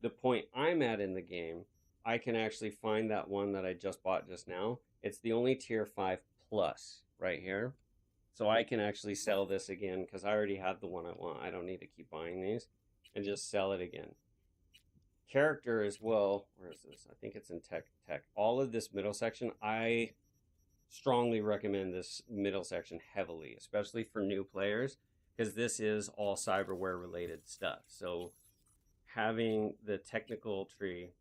The point I'm at in the game, I can actually find that one that I just bought just now. It's the only tier 5 plus right here. So I can actually sell this again because I already have the one I want. I don't need to keep buying these, and just sell it again. Character as well. Where is this? I think it's in tech. All of this middle section, I strongly recommend this middle section heavily, especially for new players, because this is all cyberware related stuff. So having the technical tree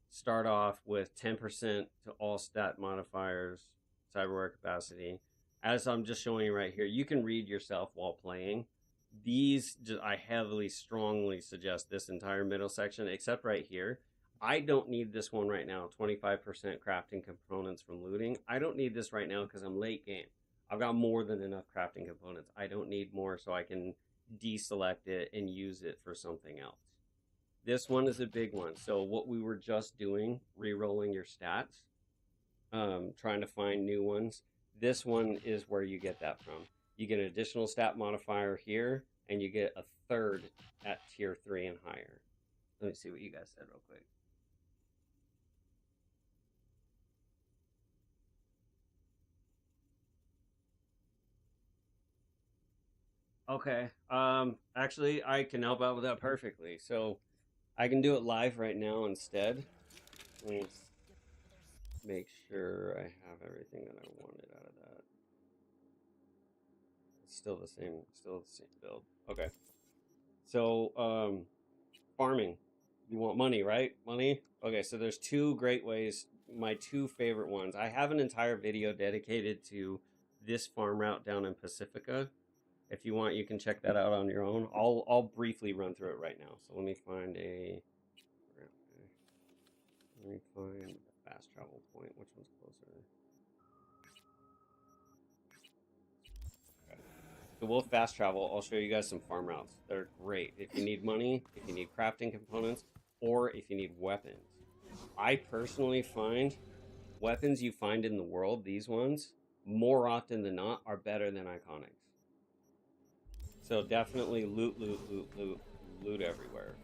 start off with 10% to all stat modifiers, cyberware capacity. As I'm just showing you right here, you can read yourself while playing. These, I heavily, strongly suggest this entire middle section, except right here. I don't need this one right now, 25% crafting components from looting. I don't need this right now because I'm late game. I've got more than enough crafting components. I don't need more, so I can deselect it and use it for something else. This one is a big one. So what we were just doing, re-rolling your stats, trying to find new ones. This one is where you get that from. You get an additional stat modifier here, and you get a third at tier 3 and higher. Let me see what you guys said real quick. Okay. Actually, I can help out with that perfectly. So I can do it live right now instead. Let me make sure I have everything that I wanted out of that. It's still the same build. Okay. So, farming. You want money, right? Money? Okay, so there's two great ways. My two favorite ones. I have an entire video dedicated to this farm route down in Pacifica. If you want, you can check that out on your own. I'll briefly run through it right now. So let me find a fast travel point. Which one's closer? Okay. So we'll fast travel. I'll show you guys some farm routes. They're great if you need money, if you need crafting components, or if you need weapons. I personally find weapons you find in the world, these ones, more often than not, are better than iconics. So definitely loot everywhere.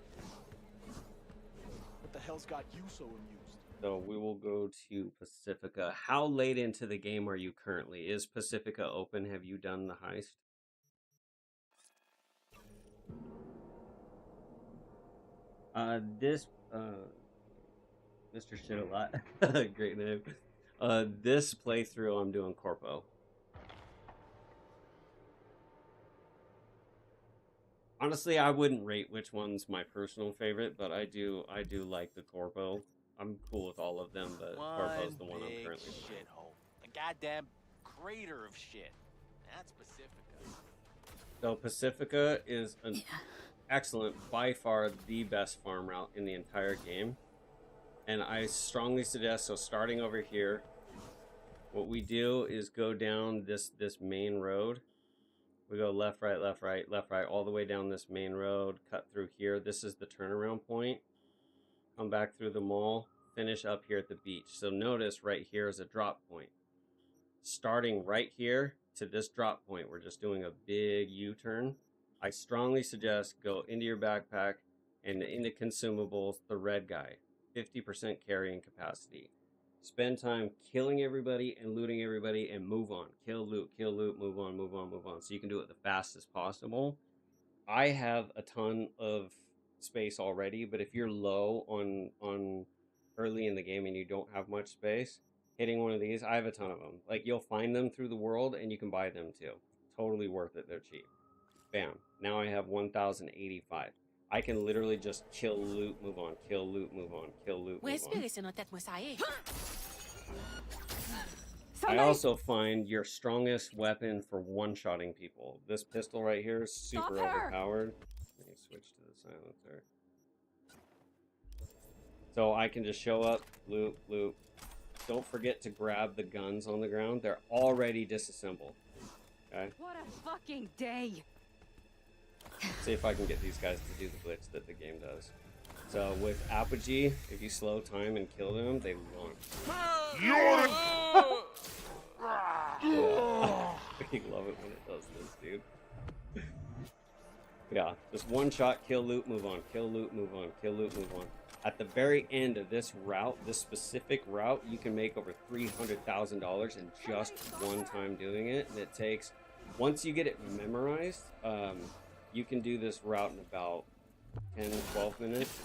What the hell's got you so amused? So we will go to Pacifica. How late into the game are you currently? Is Pacifica open? Have you done the heist? Mr. Shit a lot. Great name. This playthrough I'm doing Corpo. Honestly, I wouldn't rate which one's my personal favorite, but I do like the Corpo. I'm cool with all of them, but Corpo's the one I'm currently playing. Shithole. A goddamn crater of shit. That's Pacifica. So Pacifica is an excellent, by far the best farm route in the entire game. And I strongly suggest, so starting over here, what we do is go down this main road. We go left, right, left, right, left, right, all the way down this main road, cut through here. This is the turnaround point. Come back through the mall, finish up here at the beach. So notice right here is a drop point. Starting right here to this drop point, we're just doing a big U-turn. I strongly suggest go into your backpack and into consumables, the red guy, 50% carrying capacity. Spend time killing everybody and looting everybody and move on. Kill, loot, move on, move on, move on. So you can do it the fastest possible. I have a ton of space already, but if you're low on early in the game and you don't have much space, hitting one of these, I have a ton of them. Like, you'll find them through the world and you can buy them too. Totally worth it. They're cheap. Bam. Now I have 1,085. I can literally just kill, loot, move on, kill, loot, move on, kill, loot, move on. I also find your strongest weapon for one-shotting people. This pistol right here is super overpowered. Let me switch to the silencer. So I can just show up, loot, loot. Don't forget to grab the guns on the ground. They're already disassembled. Okay? What a fucking day! See if I can get these guys to do the glitch that the game does. So with Apogee, if you slow time and kill them, they launch. Yeah. I love it when it does this, dude. Yeah, just one shot, kill, loot, move on, kill, loot, move on, kill, loot, move on. At the very end of this route, this specific route, you can make over $300,000 in just one time doing it. And it takes, once you get it memorized, you can do this route in about 10, 12 minutes.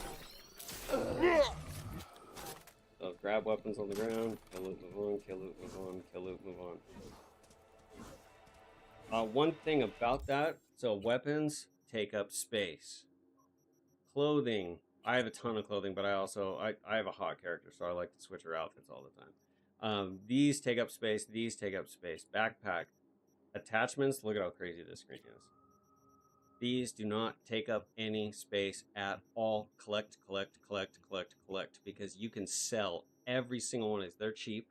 So grab weapons on the ground, kill, loot, move on, kill, loot, move on, kill, loot, move on. One thing about that, so weapons take up space. Clothing, I have a ton of clothing, but I have a hot character, so I like to switch her outfits all the time. These take up space, these take up space. Backpack. Attachments, look at how crazy this screen is. These do not take up any space at all. Collect, collect, collect, collect, collect, because you can sell every single one of these. They're cheap,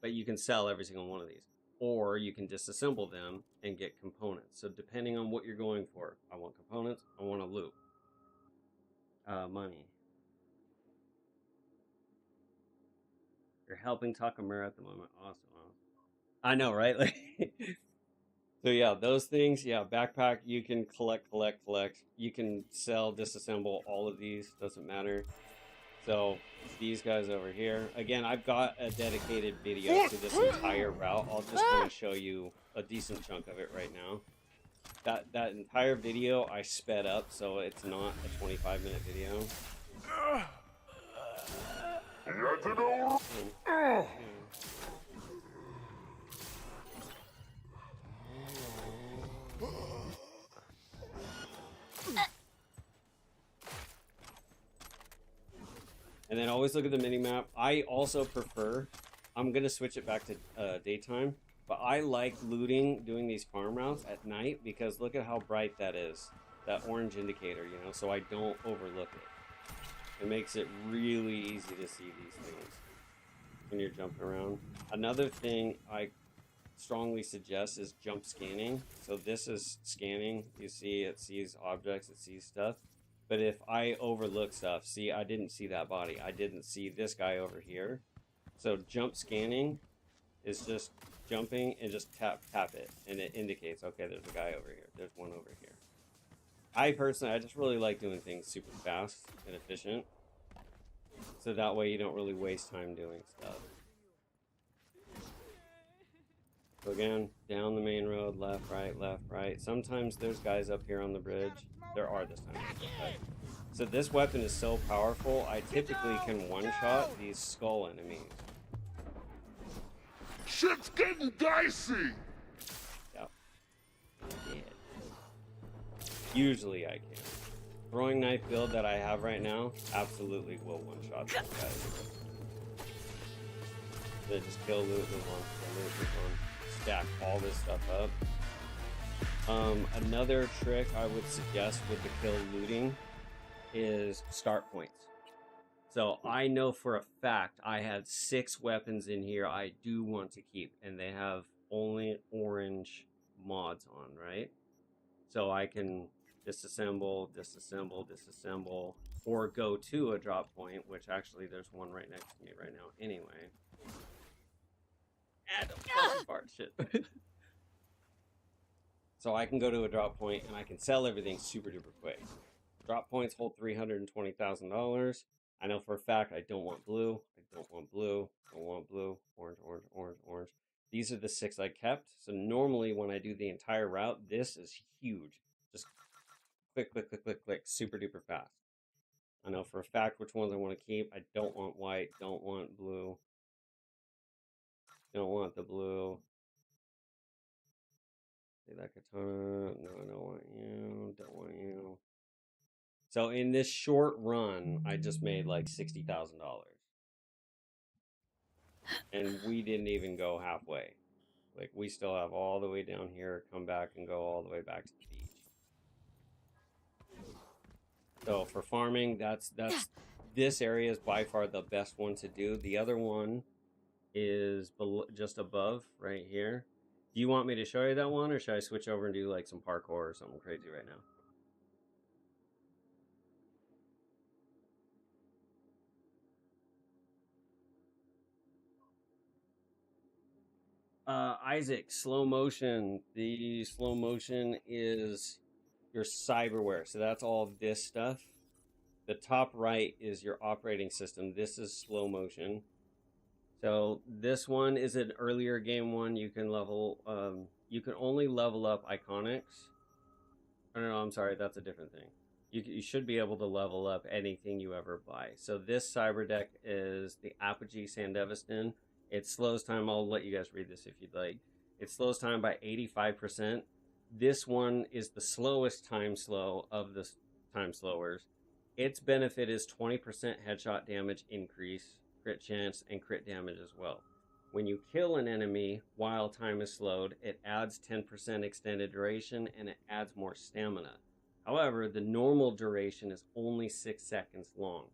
but you can sell every single one of these. Or you can disassemble them and get components. So depending on what you're going for, I want components, I want to loot. Money. You're helping Takamura at the moment. Awesome. I know, right? Like, so yeah, those things. Yeah, backpack. You can collect. You can sell, disassemble all of these. Doesn't matter. So these guys over here. Again, I've got a dedicated video to this entire route. I'll just kind of show you a decent chunk of it right now. That entire video I sped up, so it's not a 25-minute video. And then always look at the mini-map. I also prefer, I'm going to switch it back to daytime, but I like looting, doing these farm routes at night because look at how bright that is. That orange indicator, you know, so I don't overlook it. It makes it really easy to see these things when you're jumping around. Another thing I strongly suggest is jump scanning. So this is scanning. You see it sees objects, it sees stuff. But if I overlook stuff, see, I didn't see that body. I didn't see this guy over here. So jump scanning is just jumping and just tap it. And it indicates, okay, there's a guy over here. There's one over here. I just really like doing things super fast and efficient. So that way you don't really waste time doing stuff. So again, down the main road, left, right. Sometimes there's guys up here on the bridge. There are this time. Right. So this weapon is so powerful, I typically can one-shot these skull enemies. Shit's getting dicey! Yep. Yeah. Usually I can. Throwing knife build that I have right now, absolutely will one-shot these guys. They just kill, loot, move on. Stack all this stuff up. Another trick I would suggest with the kill looting is start points. So I know for a fact I had 6 weapons in here I do want to keep, and they have only orange mods on, right? So I can disassemble, or go to a drop point, which actually there's one right next to me right now anyway. And a fucking fart shit. So I can go to a drop point and I can sell everything super duper quick. Drop points hold $320,000. I know for a fact I don't want blue. Orange. These are the 6 I kept. So normally when I do the entire route, this is huge. Just click, super duper fast. I know for a fact which ones I want to keep. I don't want white, don't want blue. Don't want the blue. See that katana? No, I don't want you. Don't want you. So in this short run, I just made like $60,000. And we didn't even go halfway. Like, we still have all the way down here, come back and go all the way back to the beach. So for farming, this area is by far the best one to do. The other one is just above right here. Do you want me to show you that one, or should I switch over and do like some parkour or something crazy right now? Isaac, slow motion. The slow motion is your cyberware. So that's all of this stuff. The top right is your operating system. This is slow motion. So this one is an earlier game one. You can level, you can only level up iconics. Oh, no, I'm sorry, that's a different thing. You should be able to level up anything you ever buy. So this cyber deck is the Apogee Sandevistan. It slows time. I'll let you guys read this if you'd like. It slows time by 85%. This one is the slowest time slow of the time slowers. Its benefit is 20% headshot damage increase, crit chance, and crit damage as well. When you kill an enemy while time is slowed, it adds 10% extended duration and it adds more stamina. However, the normal duration is only 6 seconds long.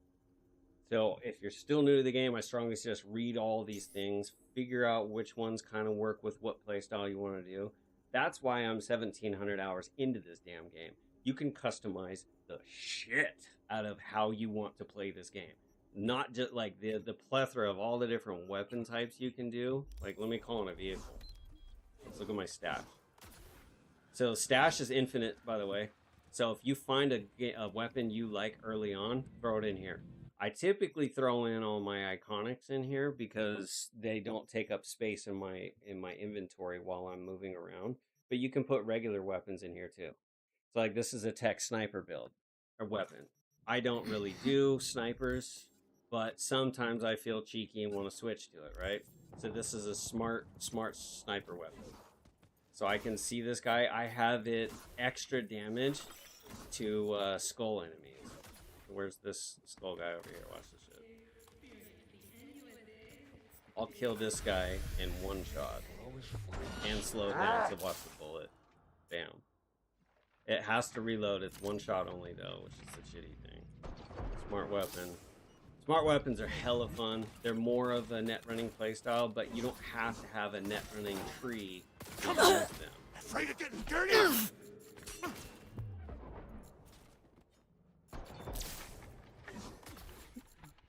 So if you're still new to the game, I strongly suggest read all these things, figure out which ones kind of work with what playstyle you want to do. That's why I'm 1,700 hours into this damn game. You can customize the shit out of how you want to play this game. Not just like the plethora of all the different weapon types you can do. Like, let me call in a vehicle. Let's look at my stash. So stash is infinite, by the way. So if you find a weapon you like early on, throw it in here. I typically throw in all my iconics in here because they don't take up space in my inventory while I'm moving around. But you can put regular weapons in here too. So like this is a tech sniper build or weapon. I don't really do snipers, but sometimes I feel cheeky and want to switch to it, right? So this is a smart sniper weapon. So I can see this guy. I have it extra damage to skull enemies. Where's this skull guy over here? Watch this shit. I'll kill this guy in one shot. And slow down to watch the bullet. Bam. It has to reload. It's one shot only though, which is the shitty thing. Smart weapon. Smart weapons are hella fun. They're more of a net running playstyle, but you don't have to have a net running tree to use them. Afraid of getting dirty?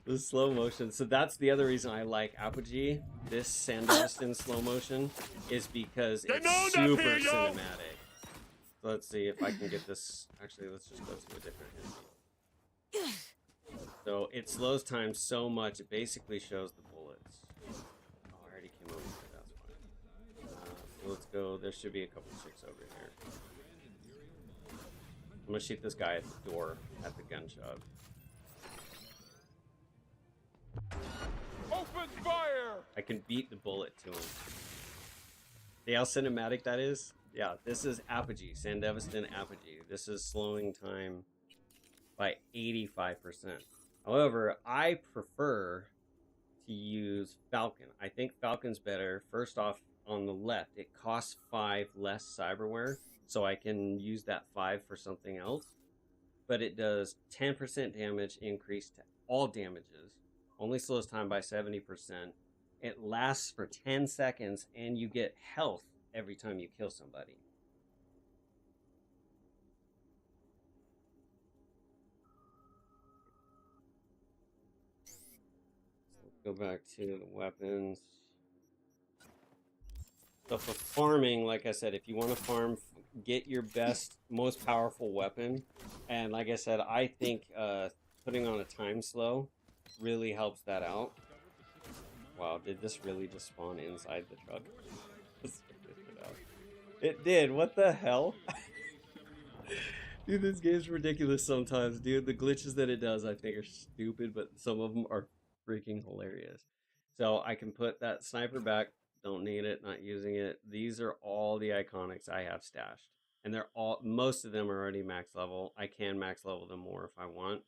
The slow motion. So that's the other reason I like Apogee. This Sandoz in slow motion is because it's super cinematic. So let's see if I can get this. Actually, let's just go to a different enemy. So it slows time so much, it basically shows the bullets. Oh, I already came over here, that's fine. So let's go, there should be a couple chicks over here. I'm gonna shoot this guy at the door, at the gun shop. Open fire! I can beat the bullet to him. See how cinematic that is? Yeah, this is Apogee, Sandevistan Apogee. This is slowing time by 85%. However, I prefer to use Falcon. I think Falcon's better. First off, on the left, it costs 5 less cyberware, so I can use that 5 for something else. But it does 10% damage increase to all damages, only slows time by 70%. It lasts for 10 seconds, and you get health every time you kill somebody. Go back to the weapons. So for farming, like I said, if you want to farm, get your best, most powerful weapon. And like I said, I think putting on a time slow really helps that out. Wow, did this really just spawn inside the truck? It did. What the hell? Dude, this game's ridiculous sometimes, dude. The glitches that it does, I think, are stupid, but some of them are freaking hilarious. So I can put that sniper back. Don't need it, not using it. These are all the iconics I have stashed. And they're all, most of them are already max level. I can max level them more if I want.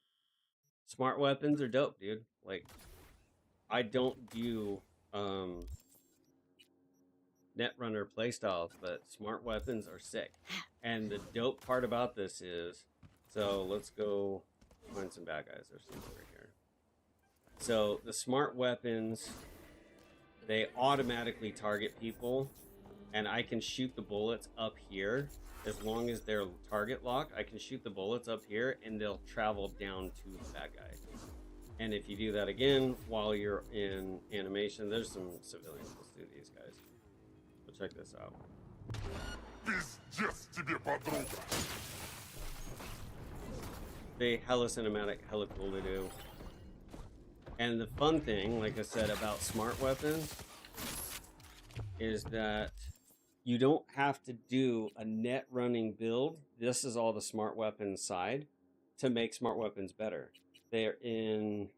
Smart weapons are dope, dude. Like, I don't do Netrunner playstyles, but smart weapons are sick. And the dope part about this is, so let's go find some bad guys. There's some over here. So the smart weapons, they automatically target people, and I can shoot the bullets up here. As long as they're target locked, I can shoot the bullets up here and they'll travel down to the bad guy. And if you do that again while you're in animation, there's some civilians. Let's do these guys. But check this out. They hella cinematic, hella cool to do. And the fun thing, like I said, about smart weapons is that you don't have to do a net running build. This is all the smart weapons side to make smart weapons better. They're in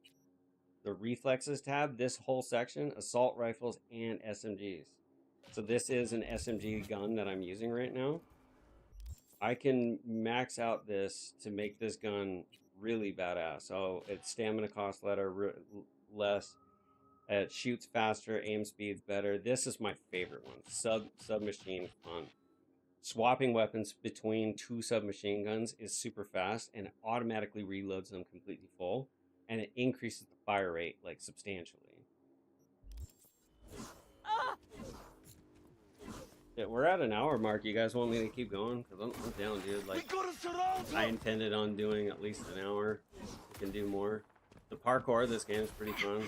the reflexes tab, this whole section, assault rifles and SMGs. So this is an SMG gun that I'm using right now. I can max out this to make this gun really badass. So its stamina costs less. It shoots faster, aim speed's better. This is my favorite one. Submachine fun. Swapping weapons between 2 submachine guns is super fast and it automatically reloads them completely full. And it increases the fire rate like substantially. Yeah, we're at an hour mark. You guys want me to keep going? Because I'm down, dude. Like, I intended on doing at least an hour. We can do more. The parkour, this game is pretty fun.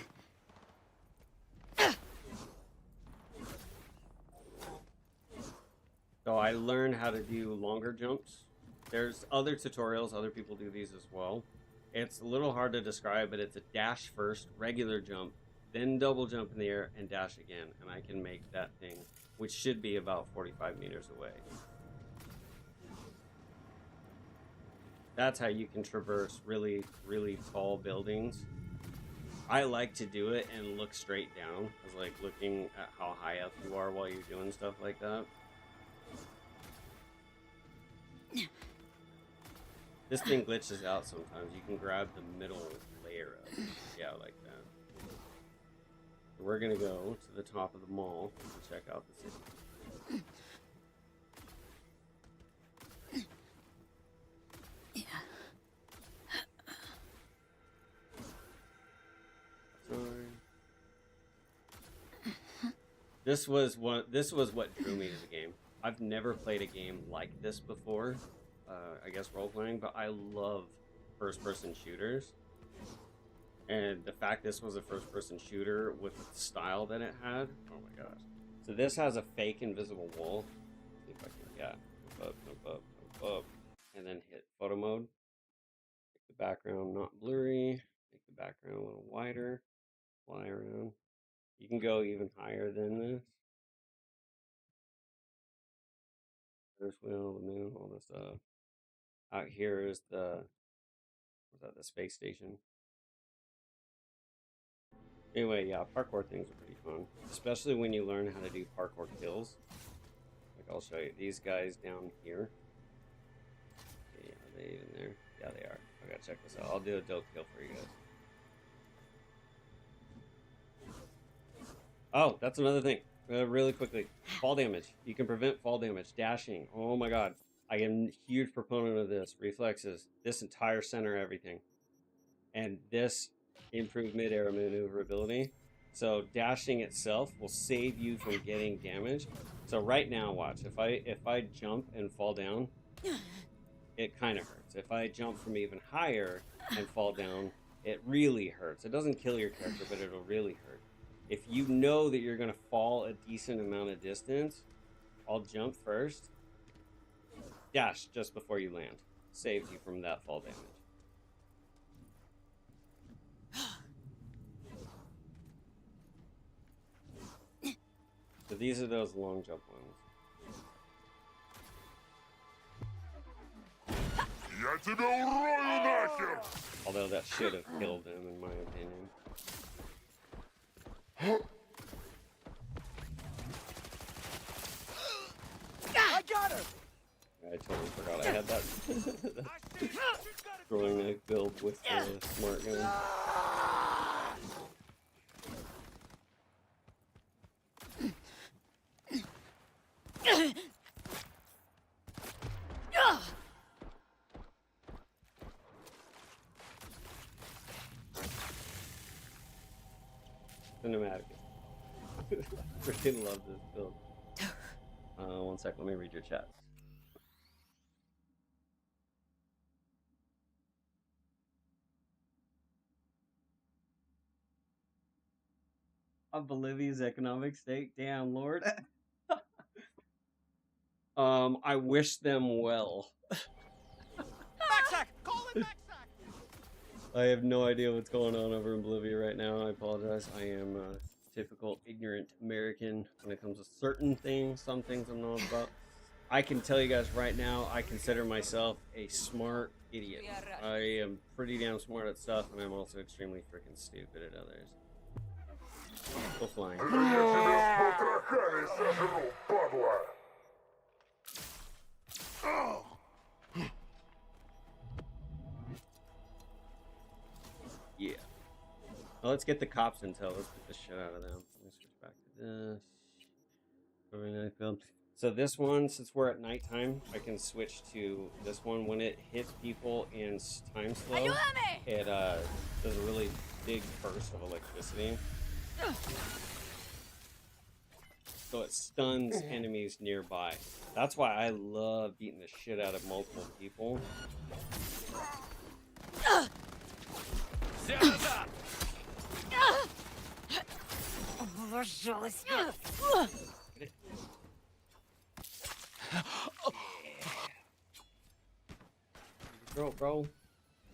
So I learned how to do longer jumps. There's other tutorials, other people do these as well. It's a little hard to describe, but it's a dash first, regular jump, then double jump in the air and dash again. And I can make that thing, which should be about 45 meters away. That's how you can traverse really, really tall buildings. I like to do it and look straight down. It's like looking at how high up you are while you're doing stuff like that. This thing glitches out sometimes. You can grab the middle layer of it. Yeah, like that. So we're gonna go to the top of the mall and check out the city. Sorry. This was what drew me to the game. I've never played a game like this before. I guess role-playing, but I love first-person shooters. And the fact this was a first-person shooter with the style that it had, oh my gosh. So this has a fake invisible wall. See if I can, yeah, jump up, and then hit photo mode. Make the background not blurry, make the background a little wider, fly around. You can go even higher than this. First wheel, the moon, all this stuff. Out here is the, what's that, the space station. Anyway, yeah, parkour things are pretty fun, especially when you learn how to do parkour kills. Like, I'll show you these guys down here. Okay, are they in there? Yeah, they are. I gotta check this out. I'll do a dope kill for you guys. Oh, that's another thing. Really quickly, fall damage. You can prevent fall damage. Dashing. Oh my god. I am a huge proponent of this. Reflexes. This entire center, everything. And this improved mid-air maneuverability. So dashing itself will save you from getting damage. So right now, watch. If I jump and fall down, it kind of hurts. If I jump from even higher and fall down, it really hurts. It doesn't kill your character, but it'll really hurt. If you know that you're going to fall a decent amount of distance, I'll jump first. Dash just before you land. Saves you from that fall damage. So these are those long jump ones. Although that should have killed him, in my opinion. I got her! I totally forgot I had that throwing knife build with the smart gun. Cinematic. Freaking love this build. One sec, let me read your chats. Of Bolivia's economic state, damn Lord. I wish them well. Backsack! Call it backsack! I have no idea what's going on over in Bolivia right now. I apologize. I am a typical ignorant American when it comes to certain things. Some things I'm not about. I can tell you guys right now, I consider myself a smart idiot. I am pretty damn smart at stuff, and I'm also extremely freaking stupid at others. Go flying. Yeah. Well, let's get the cops intel. Let's get the shit out of them. Let me switch back to this. Very nice build. So this one, since we're at nighttime, I can switch to this one. When it hits people in time slow, it does a really big burst of electricity. So it stuns enemies nearby. That's why I love beating the shit out of multiple people. Bro.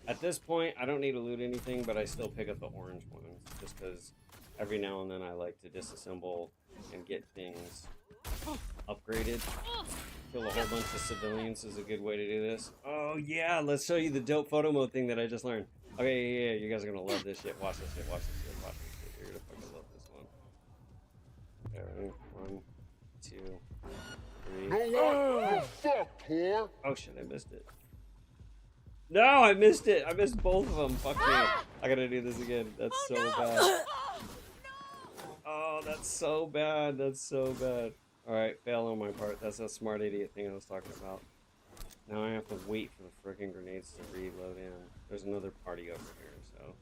At this point, I don't need to loot anything, but I still pick up the orange ones, just because every now and then I like to disassemble and get things upgraded. Kill a whole bunch of civilians is a good way to do this. Oh yeah, let's show you the dope photo mode thing that I just learned. Okay, yeah, you guys are gonna love this shit. Watch this shit, watch this shit, watch this shit. You're gonna fucking love this one. Alright, 1, 2, 3. No, what? Fuck, whore! Oh shit, I missed it. No, I missed it. I missed both of them. Fuck me. I gotta do this again. That's so bad. Oh, that's so bad. That's so bad. Alright, fail on my part. That's a smart idiot thing I was talking about. Now I have to wait for the freaking grenades to reload in. There's another party over here, so...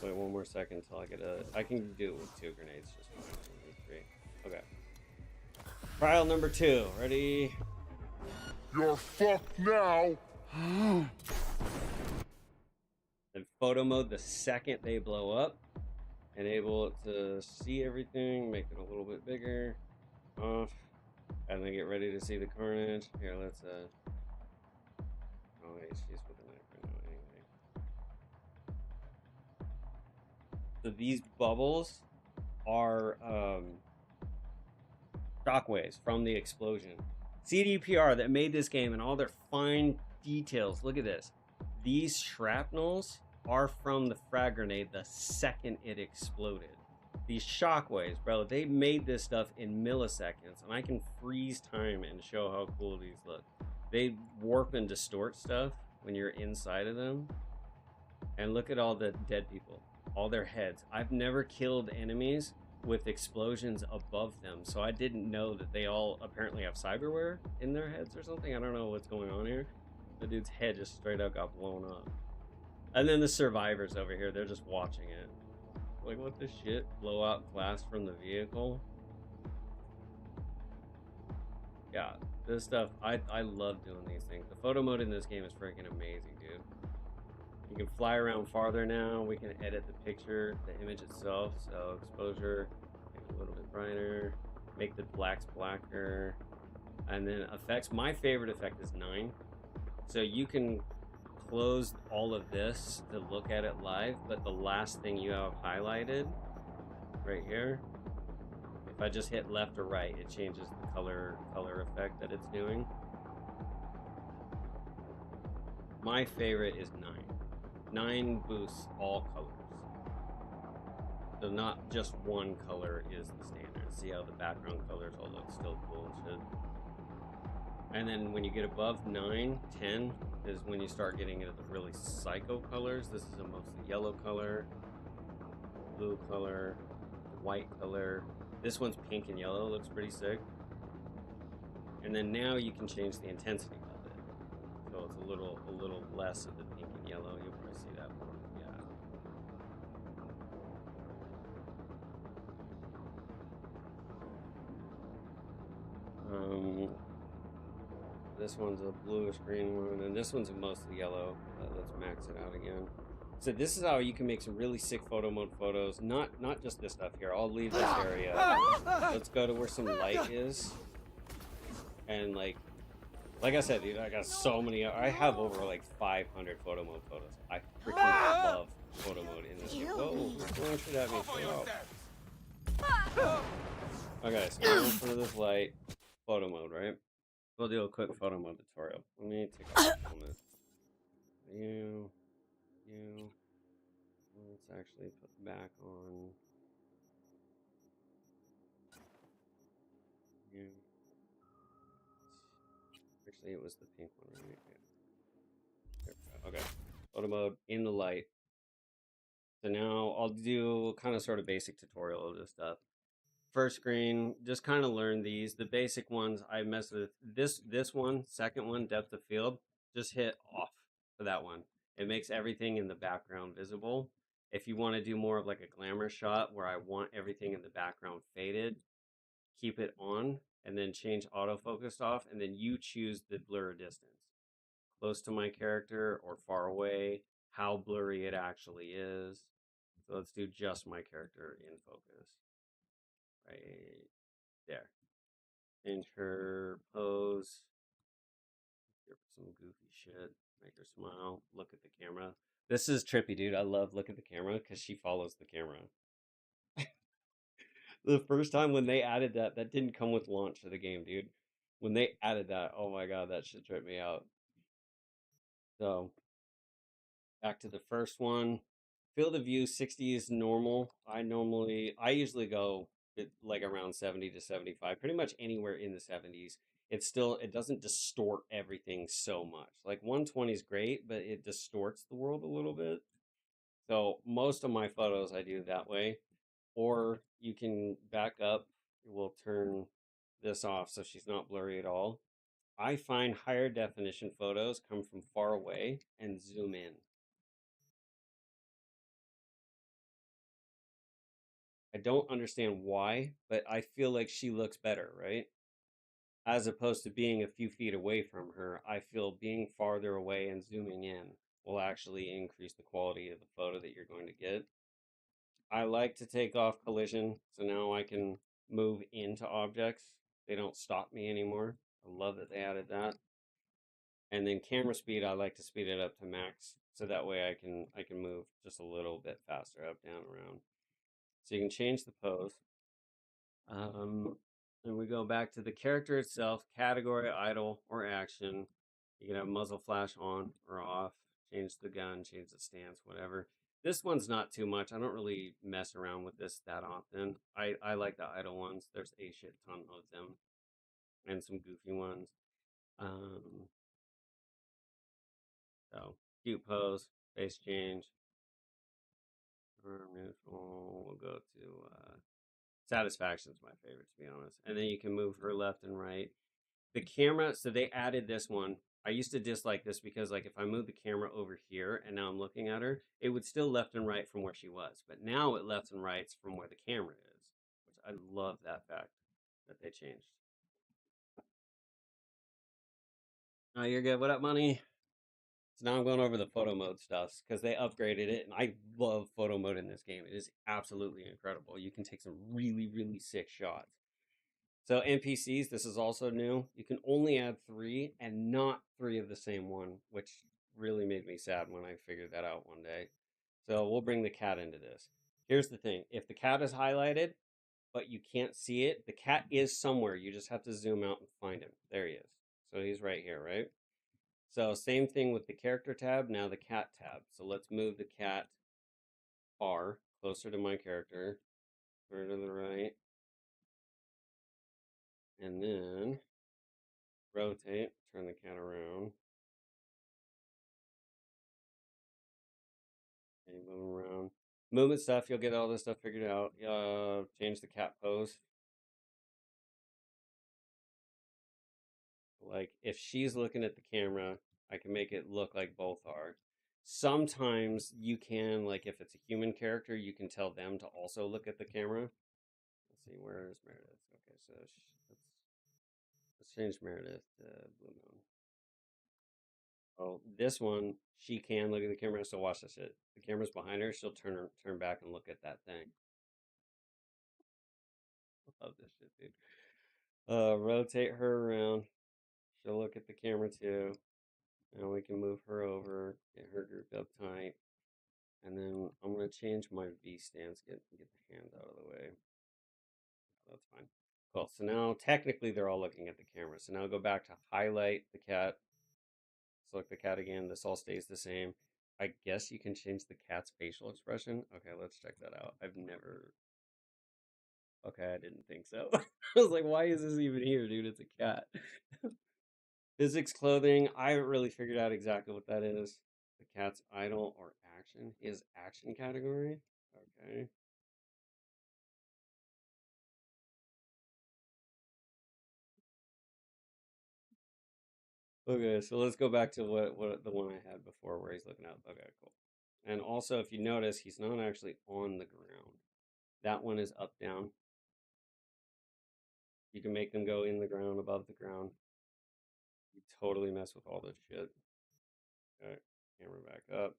Wait one more second until I get a... I can do it with 2 grenades, just fine. 3. Okay. Trial number 2. Ready? You're fucked now. And photo mode the second they blow up. Enable it to see everything, make it a little bit bigger. Off. And then get ready to see the carnage. Here, let's oh wait, she's with a knife right now anyway. So these bubbles are shockwaves from the explosion. CDPR that made this game and all their fine details. Look at this. These shrapnels are from the frag grenade the second it exploded. These shockwaves, bro, they made this stuff in milliseconds, and I can freeze time and show how cool these look. They warp and distort stuff when you're inside of them. And look at all the dead people, all their heads. I've never killed enemies with explosions above them, so I didn't know that they all apparently have cyberware in their heads or something. I don't know what's going on here. The dude's head just straight up got blown up. And then the survivors over here, they're just watching it. Like, what the shit? Blow out glass from the vehicle? Yeah, this stuff, I love doing these things. The photo mode in this game is freaking amazing, dude. You can fly around farther now. We can edit the picture, the image itself. So exposure, make it a little bit brighter, make the blacks blacker. And then effects, my favorite effect is 9. So you can close all of this to look at it live, but the last thing you have highlighted right here, if I just hit left or right, it changes the color effect that it's doing. My favorite is 9. 9 boosts all colors. So not just one color is the standard. See how the background colors all look still cool and shit. And then when you get above 9, 10 is when you start getting into the really psycho colors. This is a mostly yellow color, blue color, white color. This one's pink and yellow, looks pretty sick. And then now you can change the intensity of it. So it's a little less of the pink and yellow. You'll probably see that more. Yeah. This one's a bluish green one, and this one's mostly yellow. Let's max it out again. So this is how you can make some really sick photo mode photos. Not just this stuff here. I'll leave this area. Let's go to where some light is. And like I said, dude, I got so many. I have over like 500 photo mode photos. I freaking love photo mode in this game. Whoa, who's throwing shit at me? Oh. Okay, so I'm in front of this light. Photo mode, right? We'll do a quick photo mode tutorial. Let me take off the helmet. You. Let's actually put back on. You. Actually, it was the pink one, right? Yeah. Okay. Photo mode in the light. So now I'll do kind of sort of basic tutorial of this stuff. First screen, just kind of learn these. The basic ones I mess with. This one, second one, depth of field, just hit off for that one. It makes everything in the background visible. If you want to do more of like a glamour shot where I want everything in the background faded, keep it on and then change autofocus off, and then you choose the blur distance. Close to my character or far away, how blurry it actually is. So let's do just my character in focus. Right there. Change her pose. Give her some goofy shit. Make her smile. Look at the camera. This is trippy, dude. I love look at the camera because she follows the camera. The first time when they added that didn't come with launch of the game, dude. When they added that, oh my god, that shit tripped me out. So, back to the first one. Field of view 60 is normal. I usually go like around 70 to 75, pretty much anywhere in the 70s. it doesn't distort everything so much. Like 120 is great, but it distorts the world a little bit. So most of my photos I do that way. Or you can back up. We'll turn this off so she's not blurry at all. I find higher definition photos come from far away and zoom in. I don't understand why, but I feel like she looks better, right? As opposed to being a few feet away from her, I feel being farther away and zooming in will actually increase the quality of the photo that you're going to get. I like to take off collision, so now I can move into objects. They don't stop me anymore. I love that they added that. And then camera speed, I like to speed it up to max, so that way I can move just a little bit faster, up, down, around. So you can change the pose. And we go back to the character itself, category, idle, or action. You can have muzzle flash on or off, change the gun, change the stance, whatever. This one's not too much. I don't really mess around with this that often. I like the idle ones. There's a shit ton of them. And some goofy ones. So, cute pose, face change. We'll go to Satisfaction's my favorite, to be honest. And then you can move her left and right. The camera, so they added this one. I used to dislike this because, like, if I move the camera over here and now I'm looking at her, it would still left and right from where she was. But now it left and rights from where the camera is, which I love that fact that they changed. Oh, you're good. What up, money? So now I'm going over the photo mode stuff because they upgraded it, and I love photo mode in this game. It is absolutely incredible. You can take some really, really sick shots. So NPCs, this is also new. You can only add 3 and not 3 of the same one, which really made me sad when I figured that out one day. So we'll bring the cat into this. Here's the thing. If the cat is highlighted, but you can't see it, the cat is somewhere. You just have to zoom out and find him. There he is. So he's right here, right? So same thing with the character tab, now the cat tab. So let's move the cat far, closer to my character, further to the right. And then rotate, turn the cat around. Okay, move him around. Movement stuff, you'll get all this stuff figured out. Change the cat pose. Like, if she's looking at the camera, I can make it look like both are. Sometimes you can, like, if it's a human character, you can tell them to also look at the camera. Let's see, where is Meredith? Okay, so let's change Meredith to Blue Moon. Oh, this one, she can look at the camera, so watch this shit. The camera's behind her, she'll turn back and look at that thing. I love this shit, dude. Rotate her around. She'll look at the camera too. Now we can move her over, get her grouped up tight. And then I'm gonna change my V stance, get the hands out of the way. That's fine. Cool. So now technically they're all looking at the camera. So now go back to highlight the cat. Select the cat again. This all stays the same. I guess you can change the cat's facial expression. Okay, let's check that out. I've never. Okay, I didn't think so. I was like, why is this even here, dude? It's a cat. Physics clothing. I haven't really figured out exactly what that is. The cat's idle or action. Is action category. Okay. Okay, so let's go back to what the one I had before where he's looking out. Okay, cool. And also, if you notice, he's not actually on the ground. That one is up, down. You can make them go in the ground, above the ground. You totally mess with all this shit. Okay, camera back up.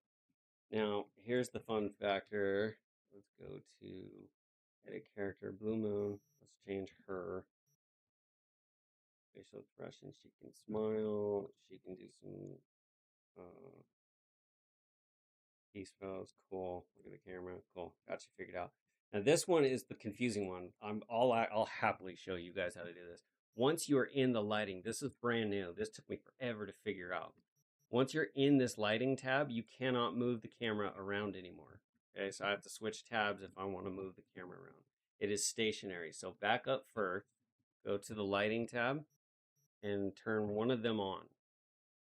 Now, here's the fun factor. Let's go to edit character, Blue Moon. Let's change her. Facial expression. She can smile. She can do some peace pose. Cool. Look at the camera. Cool. Got you figured out. Now this one is the confusing one. I'll happily show you guys how to do this. Once you are in the lighting, this is brand new. This took me forever to figure out. Once you're in this lighting tab, you cannot move the camera around anymore. Okay, so I have to switch tabs if I want to move the camera around. It is stationary. So back up first, go to the lighting tab, and turn one of them on.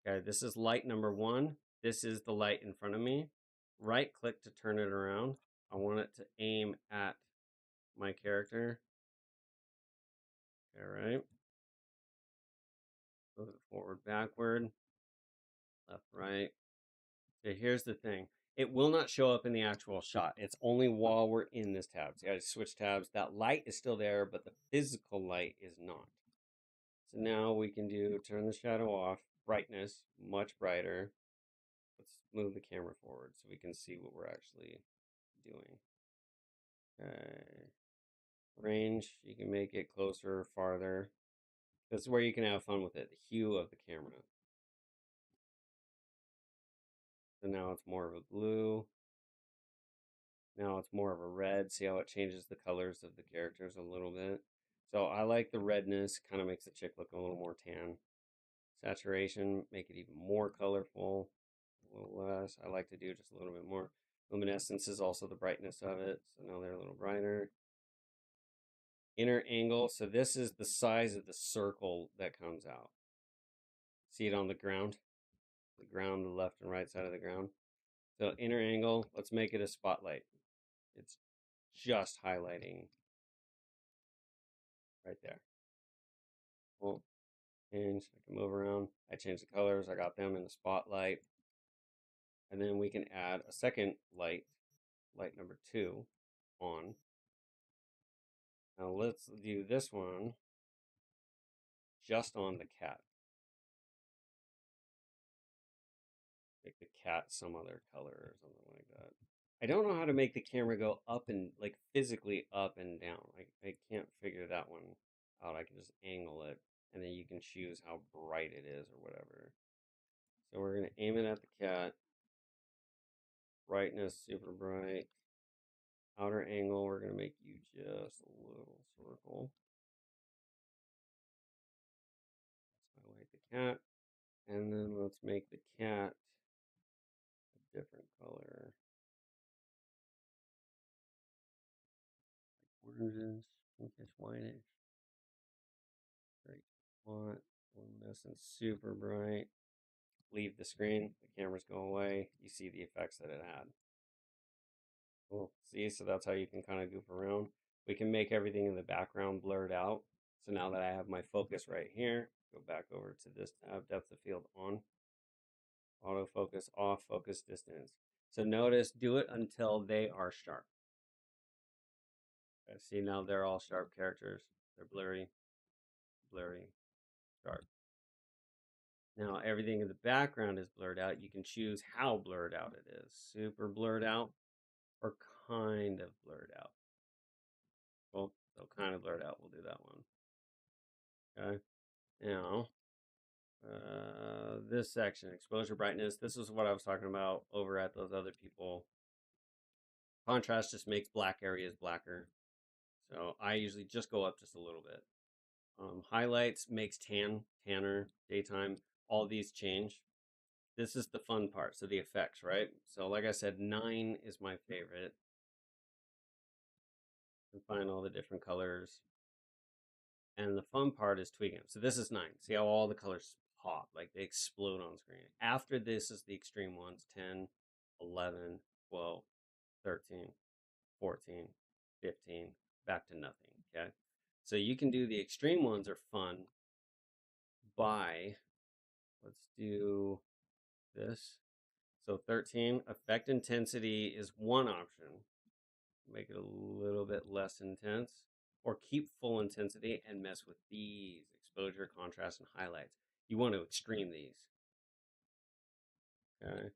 Okay, this is light number 1. This is the light in front of me. Right click to turn it around. I want it to aim at my character. All right. Move it forward, backward, left, right. So here's the thing. It will not show up in the actual shot. It's only while we're in this tab. So you gotta switch tabs. That light is still there, but the physical light is not. So now we can turn the shadow off, brightness, much brighter. Let's move the camera forward so we can see what we're actually doing. Okay. Range, you can make it closer or farther. This is where you can have fun with it, the hue of the camera. So now it's more of a blue. Now it's more of a red. See how it changes the colors of the characters a little bit? So I like the redness, kind of makes the chick look a little more tan. Saturation, make it even more colorful. A little less. I like to do just a little bit more. Luminescence is also the brightness of it. So now they're a little brighter. Inner angle. So this is the size of the circle that comes out. See it on the ground? The ground, the left and right side of the ground. So inner angle, let's make it a spotlight. It's just highlighting right there. Cool. Change. I can move around. I change the colors. I got them in the spotlight. And then we can add a second light, light number 2, on. Now let's do this one just on the cat. Make the cat some other color or something like that. I don't know how to make the camera go up and, like, physically up and down. I can't figure that one out. I can just angle it, and then you can choose how bright it is or whatever. So we're going to aim it at the cat. Brightness, super bright. Outer angle, we're going to make you just a little circle. Let's highlight the cat. And then let's make the cat a different color. Like oranges, pinkish, whitish. Great. Want luminescence, super bright. Leave the screen, the cameras go away. You see the effects that it had. Cool. See, so that's how you can kind of goof around. We can make everything in the background blurred out. So now that I have my focus right here, go back over to this tab, depth of field on. Autofocus off, focus distance. So notice, do it until they are sharp. Okay, see, now they're all sharp characters. They're blurry, blurry, sharp. Now everything in the background is blurred out. You can choose how blurred out it is. Super blurred out or kind of blurred out. Well, so kind of blurred out, we'll do that one. Okay. Now, this section, exposure brightness. This is what I was talking about over at those other people. Contrast just makes black areas blacker. So I usually just go up just a little bit. Highlights makes tanner, daytime. All these change. This is the fun part. So the effects, right? So like I said, 9 is my favorite. You can find all the different colors. And the fun part is tweaking them. So this is 9. See how all the colors pop, like they explode on screen. After this is the extreme ones, 10, 11, 12, 13, 14, 15, back to nothing, okay? So you can do the extreme ones are fun by, let's do this. So 13, effect intensity is one option. Make it a little bit less intense. Or keep full intensity and mess with these exposure, contrast, and highlights. You want to extreme these. Okay.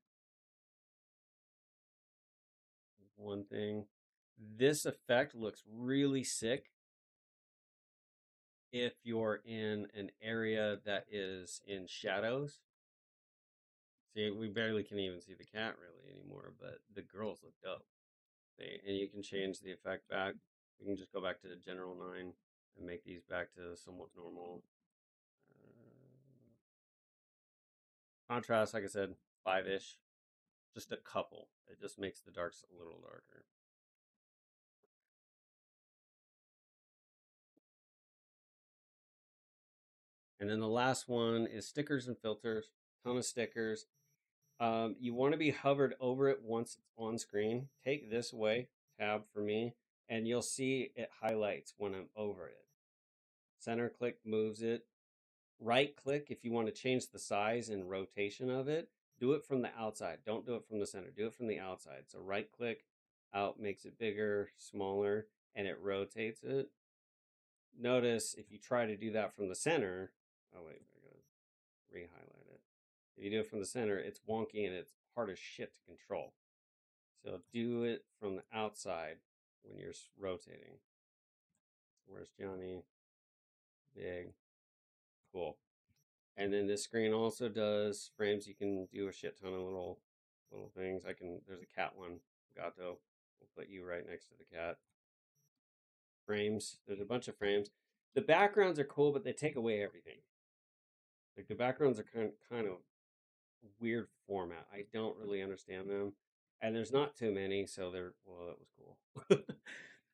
One thing. This effect looks really sick if you're in an area that is in shadows. See, we barely can even see the cat really anymore, but the girls look dope. See, and you can change the effect back. We can just go back to the general 9 and make these back to somewhat normal. Contrast, like I said, 5-ish. Just a couple. It just makes the darks a little darker. And then the last one is stickers and filters. Ton of stickers. You want to be hovered over it once it's on screen. Take this away, tab for me, and you'll see it highlights when I'm over it. Center click moves it. Right click if you want to change the size and rotation of it. Do it from the outside. Don't do it from the center. Do it from the outside. So right click out makes it bigger, smaller, and it rotates it. Notice if you try to do that from the center, oh wait, I gotta re-highlight it. If you do it from the center, it's wonky and it's hard as shit to control. So do it from the outside when you're rotating. Where's Johnny? Big. Cool. And then this screen also does frames. You can do a shit ton of little things. There's a cat one. Gato. We'll put you right next to the cat. Frames. There's a bunch of frames. The backgrounds are cool, but they take away everything. Like the backgrounds are kind of weird format. I don't really understand them. And there's not too many, so they're, well, that was cool.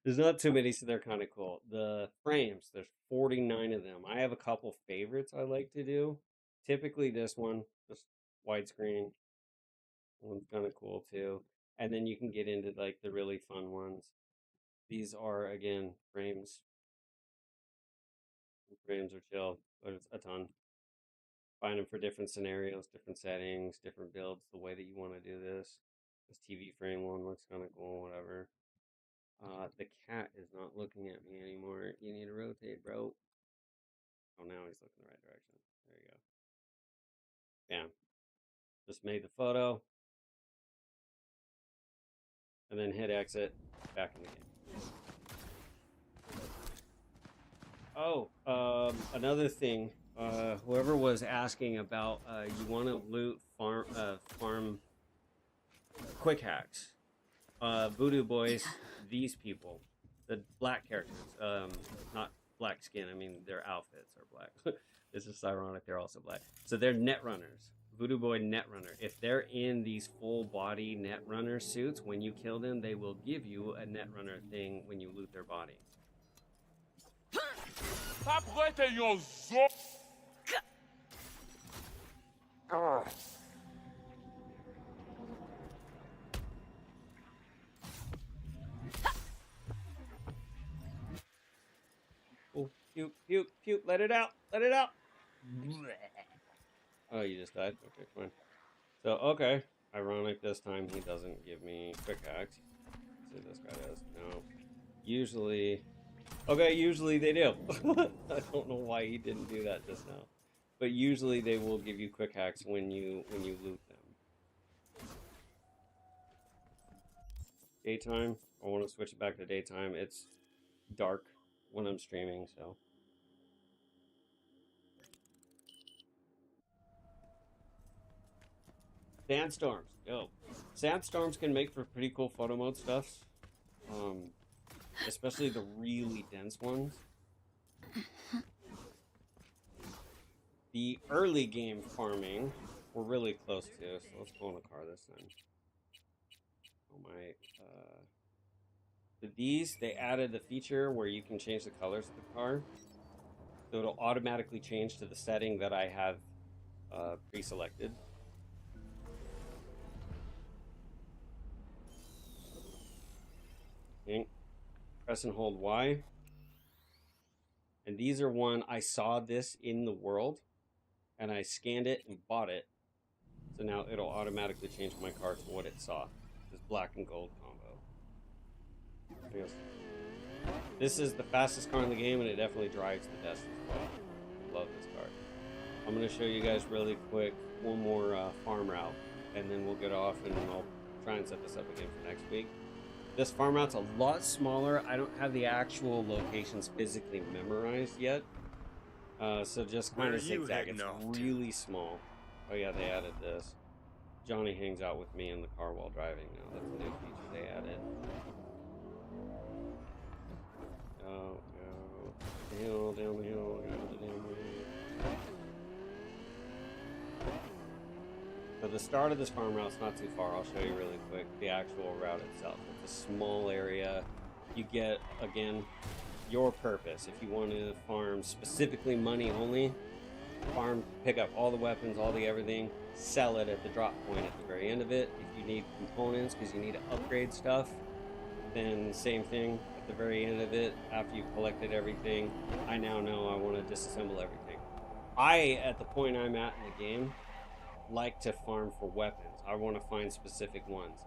There's not too many, so they're kind of cool. The frames, there's 49 of them. I have a couple favorites I like to do. Typically this one, this widescreen. One's kind of cool too. And then you can get into like the really fun ones. These are, again, frames. Frames are chill, but it's a ton. Find them for different scenarios, different settings, different builds, the way that you want to do this. This TV frame one looks kind of cool, whatever. The cat is not looking at me anymore. You need to rotate, bro. Oh, now he's looking the right direction. There you go. Bam. Just made the photo. And then hit exit. Back in the game. Oh, another thing. Whoever was asking about, you want to loot farm quick hacks. Voodoo Boys, these people, the black characters, not black skin, I mean their outfits are black. It's just ironic they're also black. So they're Netrunners, Voodoo Boy Netrunner. If they're in these full body Netrunner suits, when you kill them, they will give you a Netrunner thing when you loot their body. Oh, puke, puke, puke, let it out, let it out. Oh, you just died? Okay, fine. So, okay. Ironic this time he doesn't give me quick hacks. See, this guy does. No. Usually... Okay, usually they do. I don't know why he didn't do that just now. But usually they will give you quick hacks when you loot them. Daytime. I want to switch it back to daytime. It's dark when I'm streaming, so... Sandstorms. Yo. Sandstorms can make for pretty cool photo mode stuff. Especially the really dense ones. The early game farming we're really close to, so let's go in the car this time. Oh my, these, they added the feature where you can change the colors of the car. So it'll automatically change to the setting that I have pre-selected. Okay. Press and hold Y. And these are one, I saw this in the world, and I scanned it and bought it. So now it'll automatically change my car to what it saw. This black and gold combo. This is the fastest car in the game, and it definitely drives the best as well. Love this car. I'm going to show you guys really quick one more farm route, and then we'll get off, and I'll try and set this up again for next week. This farm route's a lot smaller. I don't have the actual locations physically memorized yet. So just kind of zigzag. It's really small. Oh yeah, they added this. Johnny hangs out with me in the car while driving now. That's a new feature they added. Go, go. Hill, down the hill, go to the damn hill. So the start of this farm route's not too far. I'll show you really quick the actual route itself. It's a small area. You get, again, your purpose. If you want to farm specifically money only, farm, pick up all the weapons, all the everything, sell it at the drop point at the very end of it. If you need components because you need to upgrade stuff, then same thing at the very end of it. After you've collected everything, I now know I want to disassemble everything. At the point I'm at in the game, like to farm for weapons. I want to find specific ones.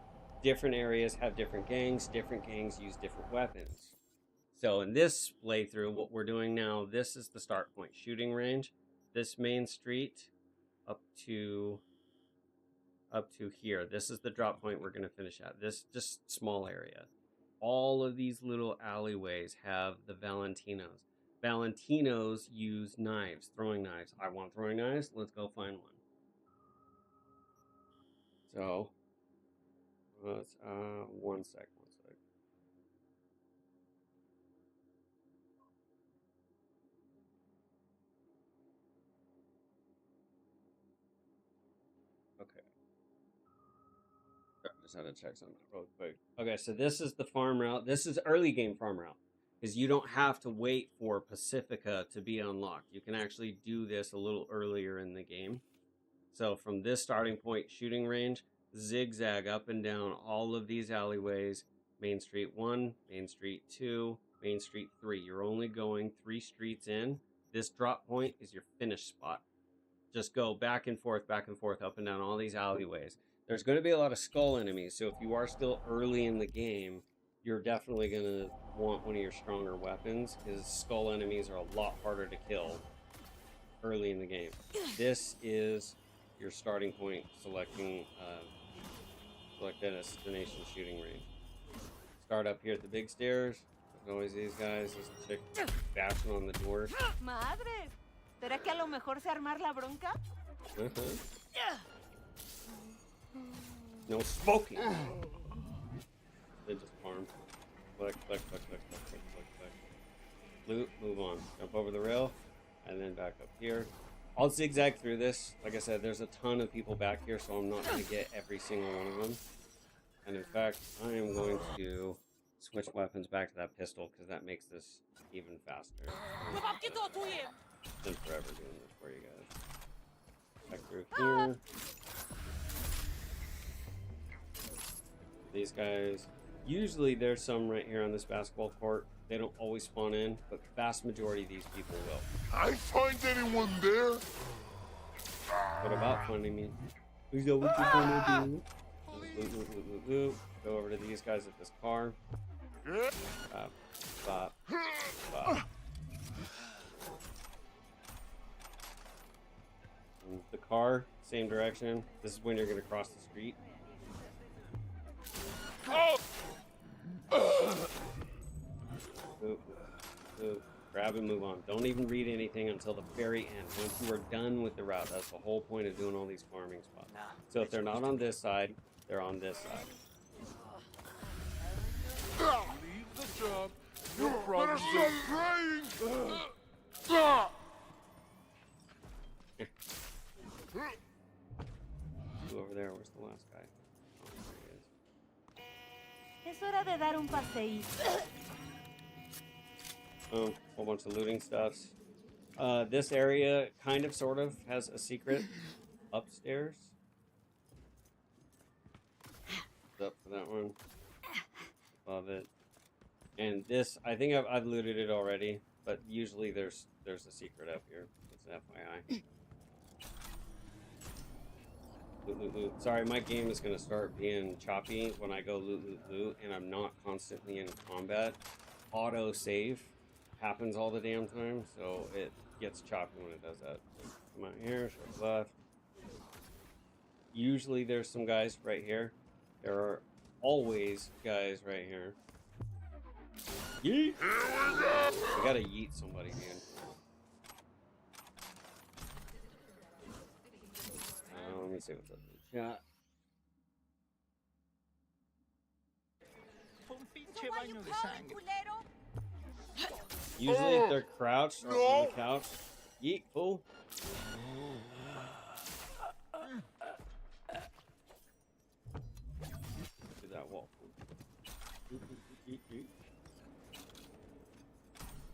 Different areas have different gangs use different weapons. So in this playthrough, what we're doing now, this is the start point, shooting range. This main street up to here. This is the drop point we're going to finish at. This just small area. All of these little alleyways have the Valentinos. Valentinos use knives, throwing knives. I want throwing knives. Let's go find one. So, let's, one sec. Okay. Just had to check something real quick. Okay, so this is the farm route. This is early game farm route. Because you don't have to wait for Pacifica to be unlocked. You can actually do this a little earlier in the game. So from this starting point, shooting range, zigzag up and down all of these alleyways. Main Street 1, Main Street 2, Main Street 3. You're only going 3 streets in. This drop point is your finish spot. Just go back and forth, up and down all these alleyways. There's going to be a lot of skull enemies, so if you are still early in the game, you're definitely going to want one of your stronger weapons, because skull enemies are a lot harder to kill early in the game. This is your starting point, selecting select a destination shooting range. Start up here at the big stairs. There's always these guys. There's a chick bashing on the doors. Madre, ¿será que a lo mejor se armar la bronca? No smoking. They just farm. Click. Loot, move on. Jump over the rail, and then back up here. I'll zigzag through this. Like I said, there's a ton of people back here, so I'm not going to get every single one of them. And in fact, I am going to switch weapons back to that pistol, because that makes this even faster. It's been forever doing this for you guys. Back through here. These guys, usually there's some right here on this basketball court. They don't always spawn in, but vast majority of these people will. I find anyone there? What about finding me? What you gonna do? Loot. Go over to these guys at this car. Bop. And the car, same direction. This is when you're gonna cross the street. Grab and move on. Don't even read anything until the very end. Once you are done with the route, that's the whole point of doing all these farming spots. So if they're not on this side, they're on this side. Leave the job. You'll probably stop praying. Over there, where's the last guy? Oh, there he is. Es hora de dar un paseíto. Oh, a whole bunch of looting stuffs. This area kind of, sort of, has a secret upstairs. Up for that one. Above it. And this, I think I've looted it already, but usually there's a secret up here. Just FYI. Loot. Sorry, my game is going to start being choppy when I go loot, and I'm not constantly in combat. Auto save happens all the damn time, so it gets choppy when it does that. So come out here, short left. Usually there's some guys right here. There are always guys right here. Yeet! I gotta yeet somebody, dude. Let me see what's up in the chat. Usually if they're crouched or on the couch. Yeet, fool. Do that wall.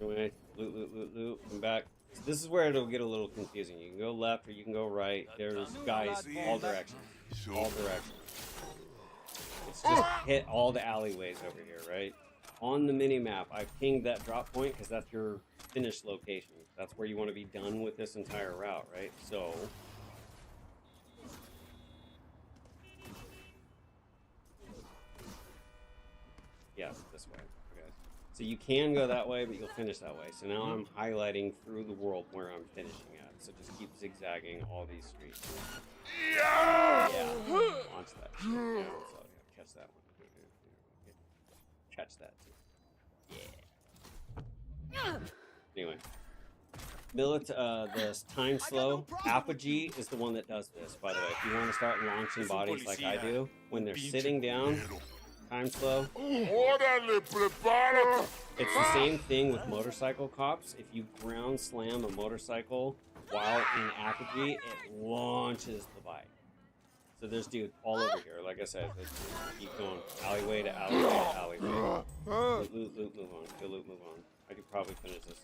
Anyway, loot. Come back. this is where it'll get a little confusing. You can go left or you can go right. There's guys all directions. All directions. It's just hit all the alleyways over here, right? On the mini-map, I pinged that drop point because that's your finish location. That's where you want to be done with this entire route, right? So... yes, this way. Okay. So you can go that way, but you'll finish that way. So now I'm highlighting through the world where I'm finishing at. So just keep zigzagging all these streets. Yeah! Launch that shit. Yeah, so catch that one. Catch that too. Yeah. Anyway. The time slow, Apogee is the one that does this, by the way. If you want to start launching bodies like I do, when they're sitting down, time slow. It's the same thing with motorcycle cops. If you ground slam a motorcycle while in Apogee, it launches the bike. So there's dude all over here. Like I said, keep going alleyway to alleyway to alleyway. Loot, move on. Go loot, move on. I could probably finish this.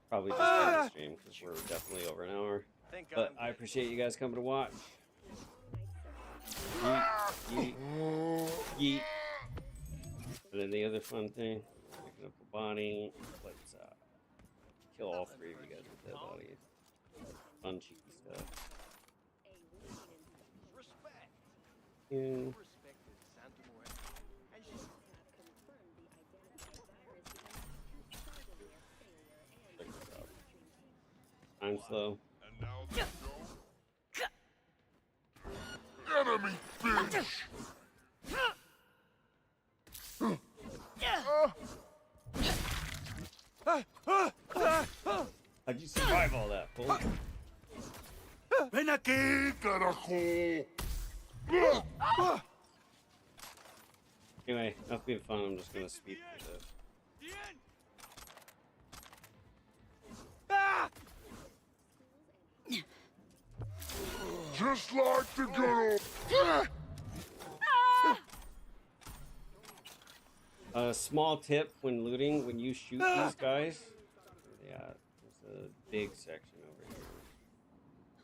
Probably just end the stream because we're definitely over an hour. But I appreciate you guys coming to watch. Yeet, yeet, yeet. And then the other fun thing, picking up a body. Let's kill all three of you guys with that body. Fun, cheeky stuff. You. I'm slow. Enemy bitch! How'd you survive all that, fool? Ven aquí, carajo! Anyway, enough being fun. I'm just gonna speed through this. Just like the good old... small tip when looting, when you shoot these guys, yeah, there's a big section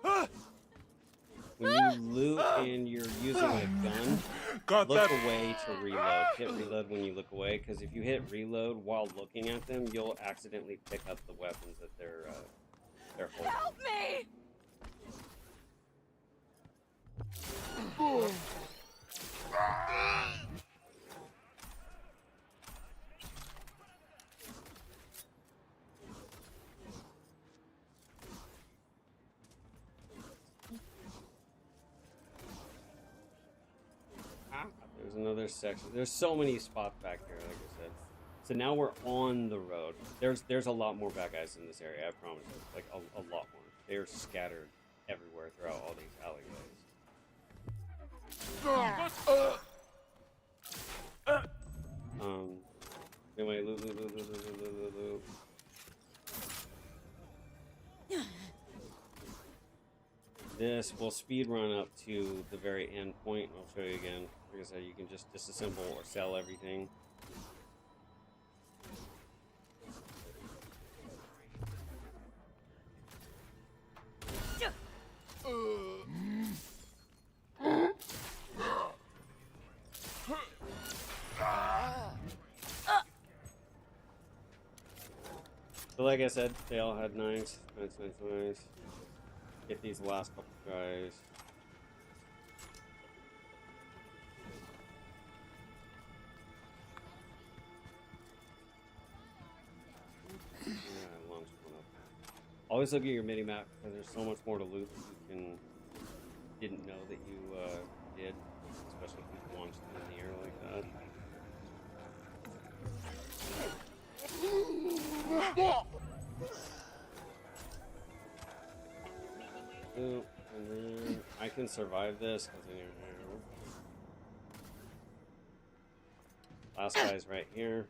over here. When you loot and you're using a gun, look away to reload. Hit reload when you look away, because if you hit reload while looking at them, you'll accidentally pick up the weapons that they're holding. Help me! There's another section. There's so many spots back here, like I said. So now we're on the road. There's a lot more bad guys in this area, I promise you. Like a lot more. They're scattered everywhere throughout all these alleyways. Anyway, loot. This will speed run up to the very end point. I'll show you again. Like I said, you can just disassemble or sell everything. So like I said, they all had nice. Get these last couple guys. Yeah, I launched one up. Always look at your mini map because there's so much more to loot that you didn't know that you did, especially if you launched them in the air like that. And then I can survive this because last guy's right here,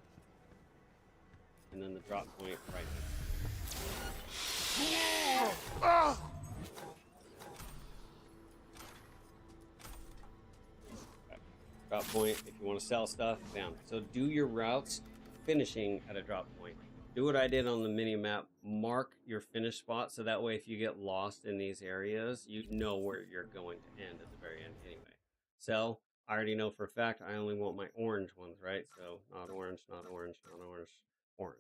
and then the drop point right here. Okay. Drop point. If you want to sell stuff, bam. So do your routes finishing at a drop point. do what I did on the mini map. Mark your finish spot so that way if you get lost in these areas, you know where you're going to end at the very end anyway. So I already know for a fact I only want my orange ones, right? So not orange, not orange, not orange, orange.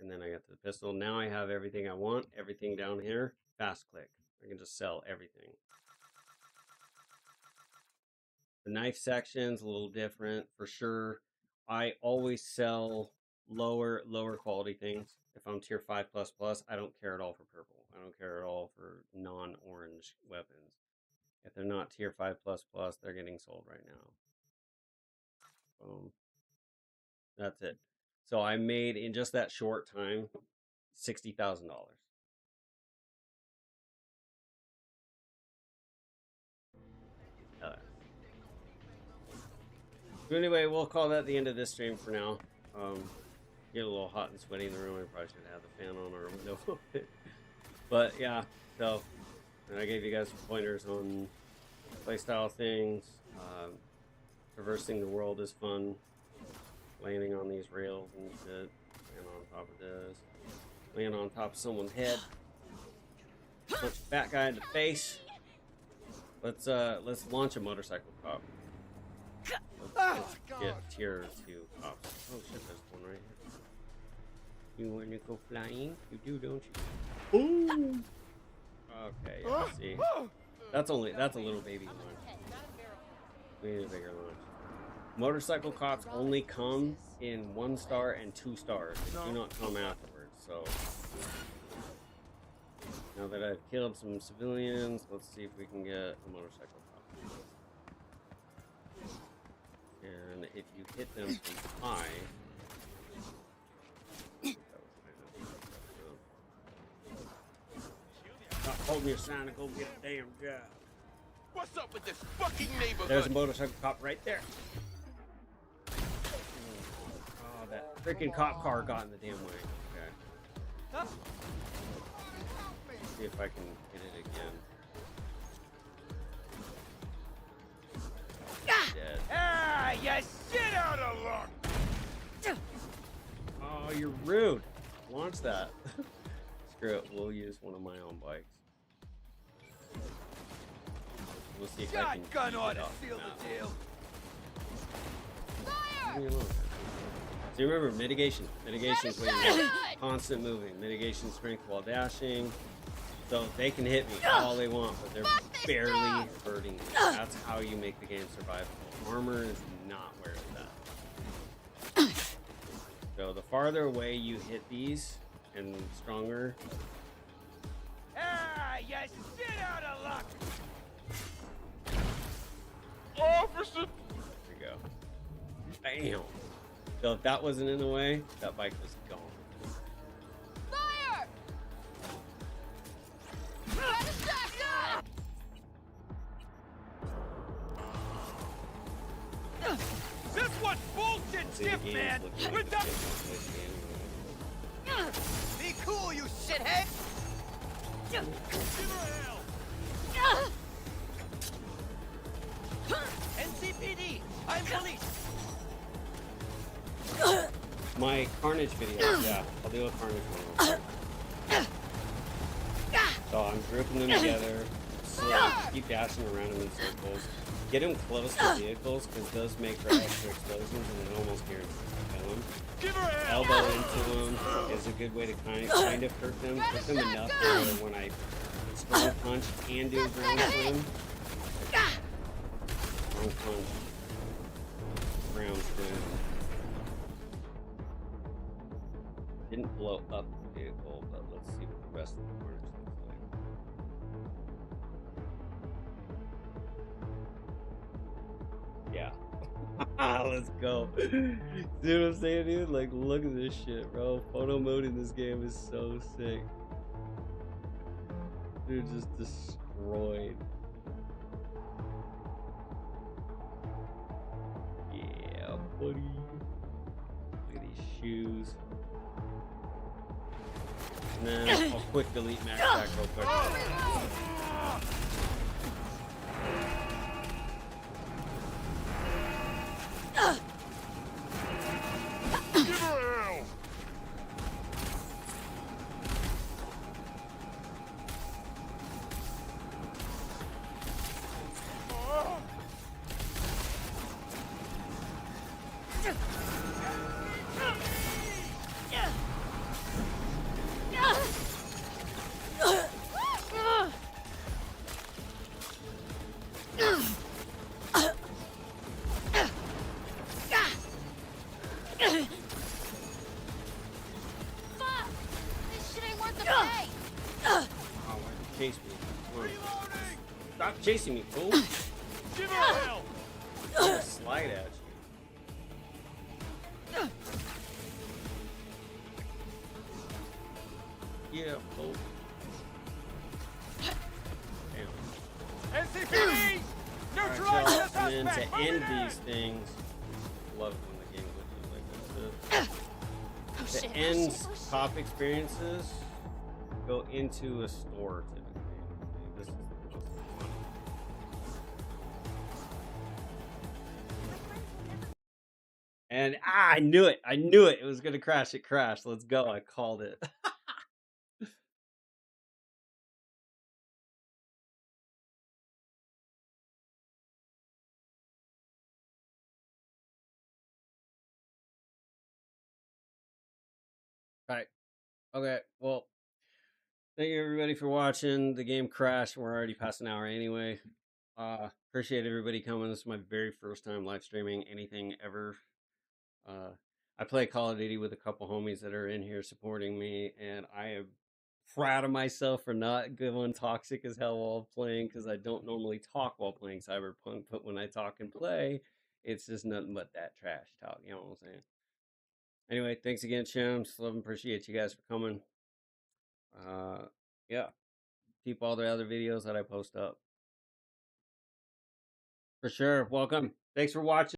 And then I got the pistol. Now I have everything I want. Everything down here. Fast click. I can just sell everything. The knife section's a little different for sure. I always sell lower quality things. If I'm tier 5++, I don't care at all for purple. I don't care at all for non-orange weapons. If they're not tier 5++, they're getting sold right now. Boom. That's it. So I made, in just that short time, $60,000. So anyway, we'll call that the end of this stream for now. Get a little hot and sweaty in the room. I probably should have the fan on or window. But yeah, so and I gave you guys some pointers on playstyle things. Traversing the world is fun. Landing on these rails and shit. Land on top of this. Land on top of someone's head. Punch a fat guy in the face. Let's launch a motorcycle cop. Let's get tier 2 cops. Oh shit, there's one right here. You want to go flying? You do, don't you? Ooh. Okay, yeah, see. That's a little baby launch. We need a bigger launch. Motorcycle cops only come in 1 star and 2 stars. They do not come afterwards, so. Now that I've killed some civilians, let's see if we can get a motorcycle cop. And if you hit them from high, stop holding your sign and go get a damn job. What's up with this fucking neighborhood? There's a motorcycle cop right there. Oh, that freaking cop car got in the damn way. Okay. See if I can hit it again. Dead. Ah, you shit out of luck! Oh, you're rude. Launch that. Screw it. We'll use one of my own bikes. We'll see if I can Shotgun keep ought it to off seal now. the deal. Leave me alone. So remember, mitigation. Mitigation is when you're constant moving. Mitigation strength while dashing. So they can hit me all they want, but they're barely hurting me. That's how you make the game survivable. Armor is not where it's at. So the farther away you hit these, and stronger. Ah, you shit out of luck! Officer! There you go. Bam! So if that wasn't in the way, that bike was gone. Fire! This one's bullshit shit, man! With the... Be cool, you shithead! Give her hell! NCPD! I'm police! My Carnage video, yeah, I'll do a Carnage one. So I'm grouping them together, slowly keep dashing around them in circles. Get them close to vehicles, because those make for extra explosions and it almost guarantees to kill them. Elbow into them is a good way to kind of hurt them. Hurt them enough where when I strong punch and do a ground slam. Strong punch. Ground slam. Didn't blow up the vehicle, but let's see what the rest of the carnage looks like. Yeah. Let's go. See what I'm saying, dude? Like, look at this shit, bro. Photo mode in this game is so sick. Dude, just destroyed. Yeah, buddy. Look at these shoes. And then I'll quick delete max back real quick. Come on. Stop chasing me, fool. Give her hell! I'll slide at you. Yeah, fool. Damn. NCPD! Neutralize Alright, the y'all, suspect! and then to Move end it in! these things, love it when the game glitches like this. Oh, To shit, oh, end shit, oh, shit. top experiences, go into a store typically. This is the most fun. And I knew it. I knew it. It was gonna crash. It crashed. Let's go. I called it. Right. Okay. Well, thank you everybody for watching. The game crashed. We're already past an hour anyway. Appreciate everybody coming. This is my very first time live streaming anything ever. I play Call of Duty with a couple homies that are in here supporting me, and I am proud of myself for not going toxic as hell while playing, because I don't normally talk while playing Cyberpunk, but when I talk and play, it's just nothing but that trash talk, you know what I'm saying? Anyway, thanks again, Shams. Love and appreciate you guys for coming. Yeah, keep all the other videos that I post up. For sure. Welcome. Thanks for watching.